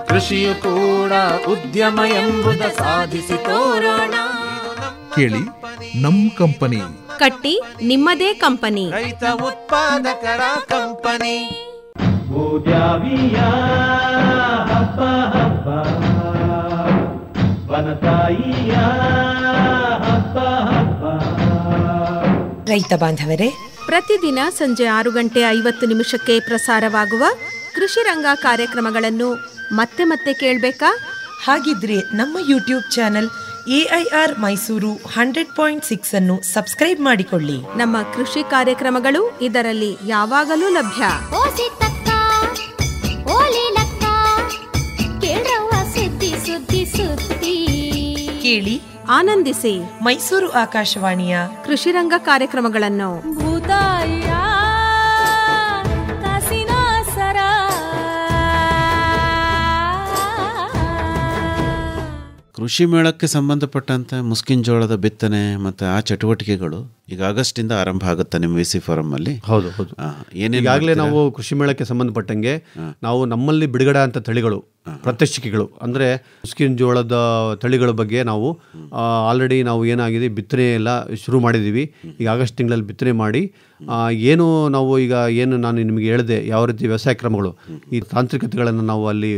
ಕೃಷಿಯು ಕೂಡ ಉದ್ಯಮ ಎಂಬುದ ಸಾಧಿಸಿ ತೋರೋಣ. ಕೇಳಿ ನಮ್ ಕಂಪನಿ. ಕಟ್ಟಿ ನಿಮ್ಮದೇ ಕಂಪನಿ. ರೈತ ಉತ್ಪಾದಕರ ಕಂಪನಿ. ಹಬ್ಬ ಹಬ್ಬ ವನತಾಯಿಯ ಹಬ್ಬ ಹಬ್ಬ. ರೈತ ಬಾಂಧವರೇ, ಪ್ರತಿದಿನ ಸಂಜೆ 6:50 ಪ್ರಸಾರವಾಗುವ ಕೃಷಿ ರಂಗ ಕಾರ್ಯಕ್ರಮಗಳನ್ನು ಮತ್ತೆ ಮತ್ತೆ ಕೇಳಬೇಕಾ? ಹಾಗಿದ್ರೆ ನಮ್ಮ ಯೂಟ್ಯೂಬ್ ಚಾನೆಲ್ AIR ಮೈಸೂರು 100.6 ಅನ್ನು ಸಬ್ಸ್ಕ್ರೈಬ್ ಮಾಡಿಕೊಳ್ಳಿ. ನಮ್ಮ ಕೃಷಿ ಕಾರ್ಯಕ್ರಮಗಳು ಇದರಲ್ಲಿ ಯಾವಾಗಲೂ ಲಭ್ಯ. ಕೇಳಿ, ಆನಂದಿಸಿ ಮೈಸೂರು ಆಕಾಶವಾಣಿಯ ಕೃಷಿ ರಂಗ ಕಾರ್ಯಕ್ರಮಗಳನ್ನು. ಕೃಷಿ ಮೇಳಕ್ಕೆ ಸಂಬಂಧಪಟ್ಟಂತೆ ಮುಸ್ಕಿನ್ ಜೋಳದ ಬಿತ್ತನೆ ಮತ್ತು ಆ ಚಟುವಟಿಕೆಗಳು ಈಗ ಆಗಸ್ಟಿಂದ ಆರಂಭ ಆಗುತ್ತೆ ನಿಮ್ಮ VC ಫಾರಂ ಅಲ್ಲಿ. ಹೌದು ಹೌದು. ಈಗಾಗಲೇ ನಾವು ಕೃಷಿ ಮೇಳಕ್ಕೆ ಸಂಬಂಧಪಟ್ಟಂಗೆ ನಾವು ನಮ್ಮಲ್ಲಿ ಬಿಡುಗಡೆ ಅಂತ ತಳಿಗಳು, ಪ್ರಾತ್ಯಕ್ಷಿಕೆಗಳು ಅಂದರೆ ಮುಸ್ಕಿನ್ ಜೋಳದ ತಳಿಗಳ ಬಗ್ಗೆ ನಾವು ಆಲ್ರೆಡಿ ನಾವು ಏನಾಗಿದೆ ಬಿತ್ತನೆ ಎಲ್ಲ ಶುರು ಮಾಡಿದ್ದೀವಿ. ಈಗ ಆಗಸ್ಟ್ ತಿಂಗಳಲ್ಲಿ ಬಿತ್ತನೆ ಮಾಡಿ ಏನು ನಾವು ಈಗ ಏನು ನಾನು ನಿಮಗೆ ಹೇಳಿದೆ ಯಾವ ರೀತಿ ವ್ಯವಸಾಯ ಕ್ರಮಗಳು, ಈ ತಾಂತ್ರಿಕತೆಗಳನ್ನು ನಾವು ಅಲ್ಲಿ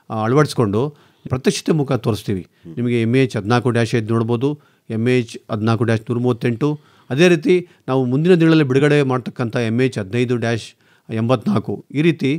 ಅಳವಡಿಸ್ಕೊಂಡು ಪ್ರತ್ಯಕ್ಷತೆ ಮುಖ ತೋರಿಸ್ತೀವಿ. ನಿಮಗೆ MH 14-5 ನೋಡ್ಬೋದು, MH 14-138. ಅದೇ ರೀತಿ ನಾವು ಮುಂದಿನ ದಿನಗಳಲ್ಲಿ ಬಿಡುಗಡೆ ಮಾಡ್ತಕ್ಕಂಥ MH 15-84 ಈ ರೀತಿ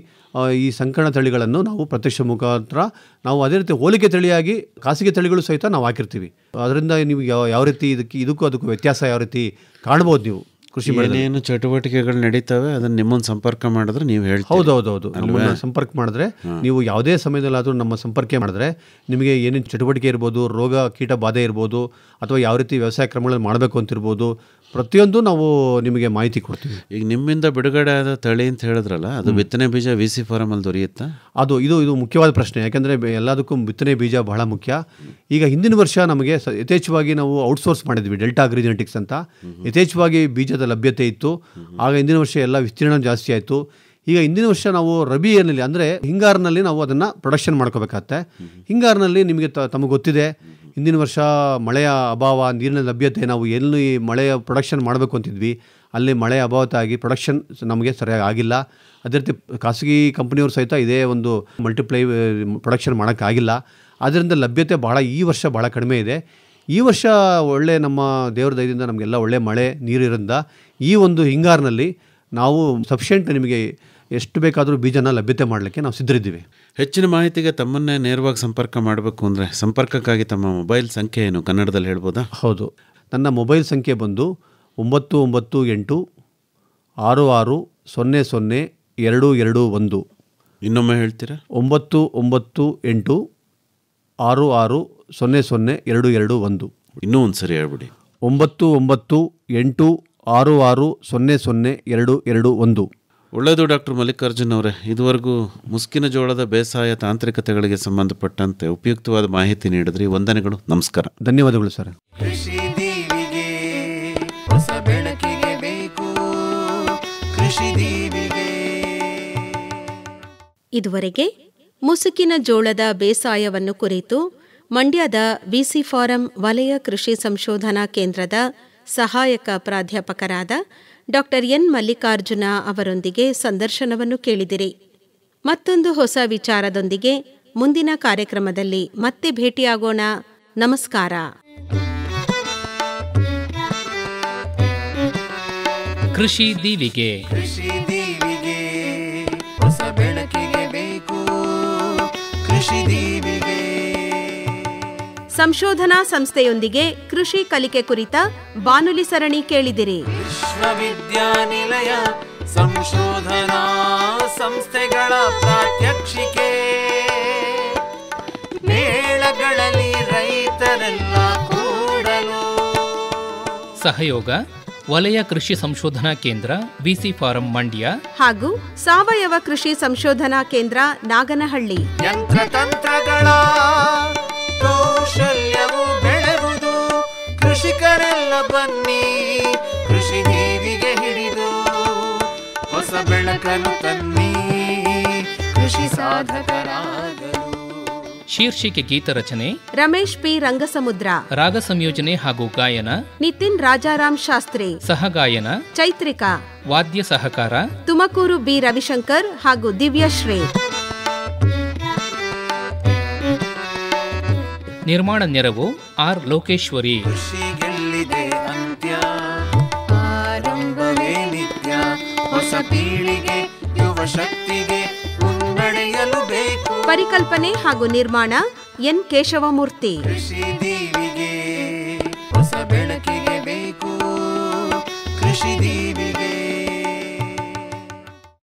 ಈ ಸಂಕರಣ ತಳಿಗಳನ್ನು ನಾವು ಪ್ರತ್ಯಕ್ಷ ಮುಖಾಂತರ ನಾವು ಅದೇ ರೀತಿ ಹೋಲಿಕೆ ತಳಿಯಾಗಿ ಖಾಸಗಿ ತಳಿಗಳು ಸಹಿತ ನಾವು ಹಾಕಿರ್ತೀವಿ. ಅದರಿಂದ ನೀವು ಯಾವ ರೀತಿ ಇದಕ್ಕೂ ಅದಕ್ಕೂ ವ್ಯತ್ಯಾಸ ಯಾವ ರೀತಿ ಕಾಣ್ಬೋದು. ನೀವು ಕೃಷಿ ಏನೇನು ಚಟುವಟಿಕೆಗಳು ನಡೀತವೆ ಅದನ್ನು ನಿಮ್ಮನ್ನು ಸಂಪರ್ಕ ಮಾಡಿದ್ರೆ ನೀವು ಹೇಳ್ತೀವಿ. ಹೌದೌದೌದು, ನಮ್ಮನ್ನು ಸಂಪರ್ಕ ಮಾಡಿದ್ರೆ ನೀವು ಯಾವುದೇ ಸಮಯದಲ್ಲಾದರೂ ನಮ್ಮ ಸಂಪರ್ಕ ಮಾಡಿದ್ರೆ ನಿಮಗೆ ಏನೇನು ಚಟುವಟಿಕೆ ಇರ್ಬೋದು, ರೋಗ ಕೀಟ ಬಾಧೆ ಇರ್ಬೋದು, ಅಥವಾ ಯಾವ ರೀತಿ ವ್ಯವಸಾಯ ಕ್ರಮಗಳನ್ನು ಮಾಡಬೇಕು ಅಂತಿರ್ಬೋದು, ಪ್ರತಿಯೊಂದು ನಾವು ನಿಮಗೆ ಮಾಹಿತಿ ಕೊಡ್ತೀವಿ. ಈಗ ನಿಮ್ಮಿಂದ ಬಿಡುಗಡೆ ಆದ ತಳಿ ಅಂತ ಹೇಳಿದ್ರಲ್ಲ, ಅದು ಬಿತ್ತನೆ ಬೀಜ VC ಫಾರಮಲ್ಲಿ ದೊರೆಯುತ್ತಾ? ಇದು ಮುಖ್ಯವಾದ ಪ್ರಶ್ನೆ. ಯಾಕೆಂದರೆ ಎಲ್ಲದಕ್ಕೂ ಬಿತ್ತನೆ ಬೀಜ ಬಹಳ ಮುಖ್ಯ. ಈಗ ಹಿಂದಿನ ವರ್ಷ ನಮಗೆ ಯಥೇಚ್ಛವಾಗಿ ನಾವು ಔಟ್ಸೋರ್ಸ್ ಮಾಡಿದ್ವಿ, ಡೆಲ್ಟಾ ಅಗ್ರಿಜೆನೆಟಿಕ್ಸ್ ಅಂತ. ಯಥೇಚ್ಛವಾಗಿ ಬೀಜದ ಲಭ್ಯತೆ ಇತ್ತು. ಆಗ ಹಿಂದಿನ ವರ್ಷ ಎಲ್ಲ ವಿಸ್ತೀರ್ಣ ಜಾಸ್ತಿ ಆಯಿತು. ಈಗ ಹಿಂದಿನ ವರ್ಷ ನಾವು ರಬಿಯಲ್ಲಿ ಅಂದರೆ ಹಿಂಗಾರಿನಲ್ಲಿ ನಾವು ಅದನ್ನು ಪ್ರೊಡಕ್ಷನ್ ಮಾಡ್ಕೋಬೇಕಾಗತ್ತೆ. ಹಿಂಗಾರಿನಲ್ಲಿ ನಿಮಗೆ ತಮಗೆ ಗೊತ್ತಿದೆ, ಹಿಂದಿನ ವರ್ಷ ಮಳೆಯ ಅಭಾವ, ನೀರಿನ ಲಭ್ಯತೆ, ನಾವು ಎಲ್ಲಿ ಮಳೆಯ ಪ್ರೊಡಕ್ಷನ್ ಮಾಡಬೇಕು ಅಂತಿದ್ವಿ ಅಲ್ಲಿ ಮಳೆ ಅಭಾವತಾಗಿ ಪ್ರೊಡಕ್ಷನ್ ನಮಗೆ ಸರಿಯಾಗಿ ಆಗಿಲ್ಲ. ಅದೇ ರೀತಿ ಖಾಸಗಿ ಕಂಪ್ನಿಯವರು ಸಹಿತ ಇದೇ ಒಂದು ಮಲ್ಟಿಪ್ಲೈ ಪ್ರೊಡಕ್ಷನ್ ಮಾಡೋಕ್ಕಾಗಿಲ್ಲ. ಅದರಿಂದ ಲಭ್ಯತೆ ಈ ವರ್ಷ ಭಾಳ ಕಡಿಮೆ ಇದೆ. ಈ ವರ್ಷ ಒಳ್ಳೆ ನಮ್ಮ ದೇವ್ರ ದಯದಿಂದ ನಮಗೆಲ್ಲ ಒಳ್ಳೆ ಮಳೆ ನೀರಿರಿಂದ ಈ ಒಂದು ಹಿಂಗಾರಿನಲ್ಲಿ ನಾವು ಸಫಿಷಿಯೆಂಟ್ ನಿಮಗೆ ಎಷ್ಟು ಬೇಕಾದರೂ ಬೀಜನ ಲಭ್ಯತೆ ಮಾಡಲಿಕ್ಕೆ ನಾವು ಸಿದ್ಧರಿದ್ದೀವಿ. ಹೆಚ್ಚಿನ ಮಾಹಿತಿಗೆ ತಮ್ಮನ್ನೇ ನೇರವಾಗಿ ಸಂಪರ್ಕ ಮಾಡಬೇಕು ಅಂದರೆ ಸಂಪರ್ಕಕ್ಕಾಗಿ ತಮ್ಮ ಮೊಬೈಲ್ ಸಂಖ್ಯೆ ಏನು ಕನ್ನಡದಲ್ಲಿ ಹೇಳ್ಬೋದಾ? ಹೌದು, ನನ್ನ ಮೊಬೈಲ್ ಸಂಖ್ಯೆ ಬಂದು 998 66002221. ಇನ್ನೊಮ್ಮೆ ಹೇಳ್ತೀರಾ? 998 66002221. ಇನ್ನೂ ಒಂದು ಸರಿ ಹೇಳ್ಬಿಡಿ. 998 66002221. ಒಳ್ಳೆಯದು ಡಾಕ್ಟರ್ ಮಲ್ಲಿಕಾರ್ಜುನ್ ಅವರೇ, ಇದುವರೆಗೂ ಮುಸ್ಕಿನ ಜೋಳದ ಬೇಸಾಯ ತಾಂತ್ರಿಕತೆಗಳಿಗೆ ಸಂಬಂಧಪಟ್ಟಂತೆ ಉಪಯುಕ್ತವಾದ ಮಾಹಿತಿ ನೀಡಿದ್ರಿ. ವಂದನೆಗಳು, ನಮಸ್ಕಾರ. ಧನ್ಯವಾದಗಳು ಸರ್. ಕೃಷಿ ದೀವಿಗೆ ಹೊಸ ಬೆಳಕಿಗೆ ಬೇಕು ಕೃಷಿ ದೀವಿಗೆ. ಇದುವರೆಗೆ ಮುಸುಕಿನ ಜೋಳದ ಬೇಸಾಯವನ್ನು ಕುರಿತು ಮಂಡ್ಯದ VC ಫಾರಂ ವಲಯ ಕೃಷಿ ಸಂಶೋಧನಾ ಕೇಂದ್ರದ ಸಹಾಯಕ ಪ್ರಾಧ್ಯಾಪಕರಾದ ಡಾಕ್ಟರ್ ಎನ್ ಮಲ್ಲಿಕಾರ್ಜುನ ಅವರೊಂದಿಗೆ ಸಂದರ್ಶನವನ್ನು ಕೇಳಿದಿರಿ. ಮತ್ತೊಂದು ಹೊಸ ವಿಚಾರದೊಂದಿಗೆ ಮುಂದಿನ ಕಾರ್ಯಕ್ರಮದಲ್ಲಿ ಮತ್ತೆ ಭೇಟಿಯಾಗೋಣ. ನಮಸ್ಕಾರ. ಕೃಷಿ ದೀವಿಗೆ ಕೃಷಿ ದೀವಿಗೆ ಹೊಸ ಬೆಳಕಿಗೆ ಬೇಕು ಕೃಷಿ ದೀವಿಗೆ. ಸಂಶೋಧನಾ ಸಂಸ್ಥೆಯೊಂದಿಗೆ ಕೃಷಿ ಕಲಿಕೆ ಕುರಿತ ಬಾನುಲಿ ಸರಣಿ ಕೇಳಿದಿರಿ. ವಿಶ್ವವಿದ್ಯಾನಿಲಯ ಸಂಶೋಧನಾ ಸಂಸ್ಥೆಗಳ ಪ್ರಾತ್ಯಕ್ಷಿಕೆ, ಮೇಳಗಳಲ್ಲಿ ರೈತರೆಲ್ಲ ಕೂಡಲು. ಸಹಯೋಗ ವಲಯ ಕೃಷಿ ಸಂಶೋಧನಾ ಕೇಂದ್ರ VC ಫಾರಂ ಮಂಡ್ಯ ಹಾಗೂ ಸಾವಯವ ಕೃಷಿ ಸಂಶೋಧನಾ ಕೇಂದ್ರ ನಾಗನಹಳ್ಳಿ. ಯಂತ್ರತಂತ್ರಗಳ ಕೌಶಲ್ಯವು ಬೆಳೆವುದು, ಕೃಷಿಕರೆಲ್ಲ ಬನ್ನಿ ಕೃಷಿ ದೀವಿಗೆ ಹಿಡಿದು ಹೊಸ ಬೆಳಕನ್ನು ತನ್ನಿ ಕೃಷಿ ಸಾಧಕರಾಗಲು. ಶೀರ್ಷಿಕೆ ಗೀತರಚನೆ ರಮೇಶ್ P. ರಂಗಸಮುದ್ರ. ರಾಗ ಸಂಯೋಜನೆ ಹಾಗೂ ಗಾಯನ ನಿತಿನ್ ರಾಜಾರಾಮ್ ಶಾಸ್ತ್ರಿ. ಸಹಗಾಯನ ಚೈತ್ರಿಕಾ. ವಾದ್ಯ ಸಹಕಾರ ತುಮಕೂರು B. ರವಿಶಂಕರ್ ಹಾಗೂ ದಿವ್ಯಶ್ರೀ. ನಿರ್ಮಾಣ ನೆರವು R. ಲೋಕೇಶ್ವರಿ. ಕೃಷಿ ಗೆಲ್ಲಿದೆ ಅಂತ್ಯ, ಆರಂಭವೇ ನಿತ್ಯ. ಹೊಸ ಪೀಳಿಗೆ ಯುವ ಶಕ್ತಿಗೆ ಮುನ್ನಡೆಯಲು ಬೇಕು. ಪರಿಕಲ್ಪನೆ ಹಾಗೂ ನಿರ್ಮಾಣ ಎನ್ ಕೇಶವಮೂರ್ತಿ. ಕೃಷಿ ದೀವಿಗೆ ಹೊಸ ಬೆಳಕಿಗೆ ಬೇಕು ಕೃಷಿ ದೀವಿಗೆ.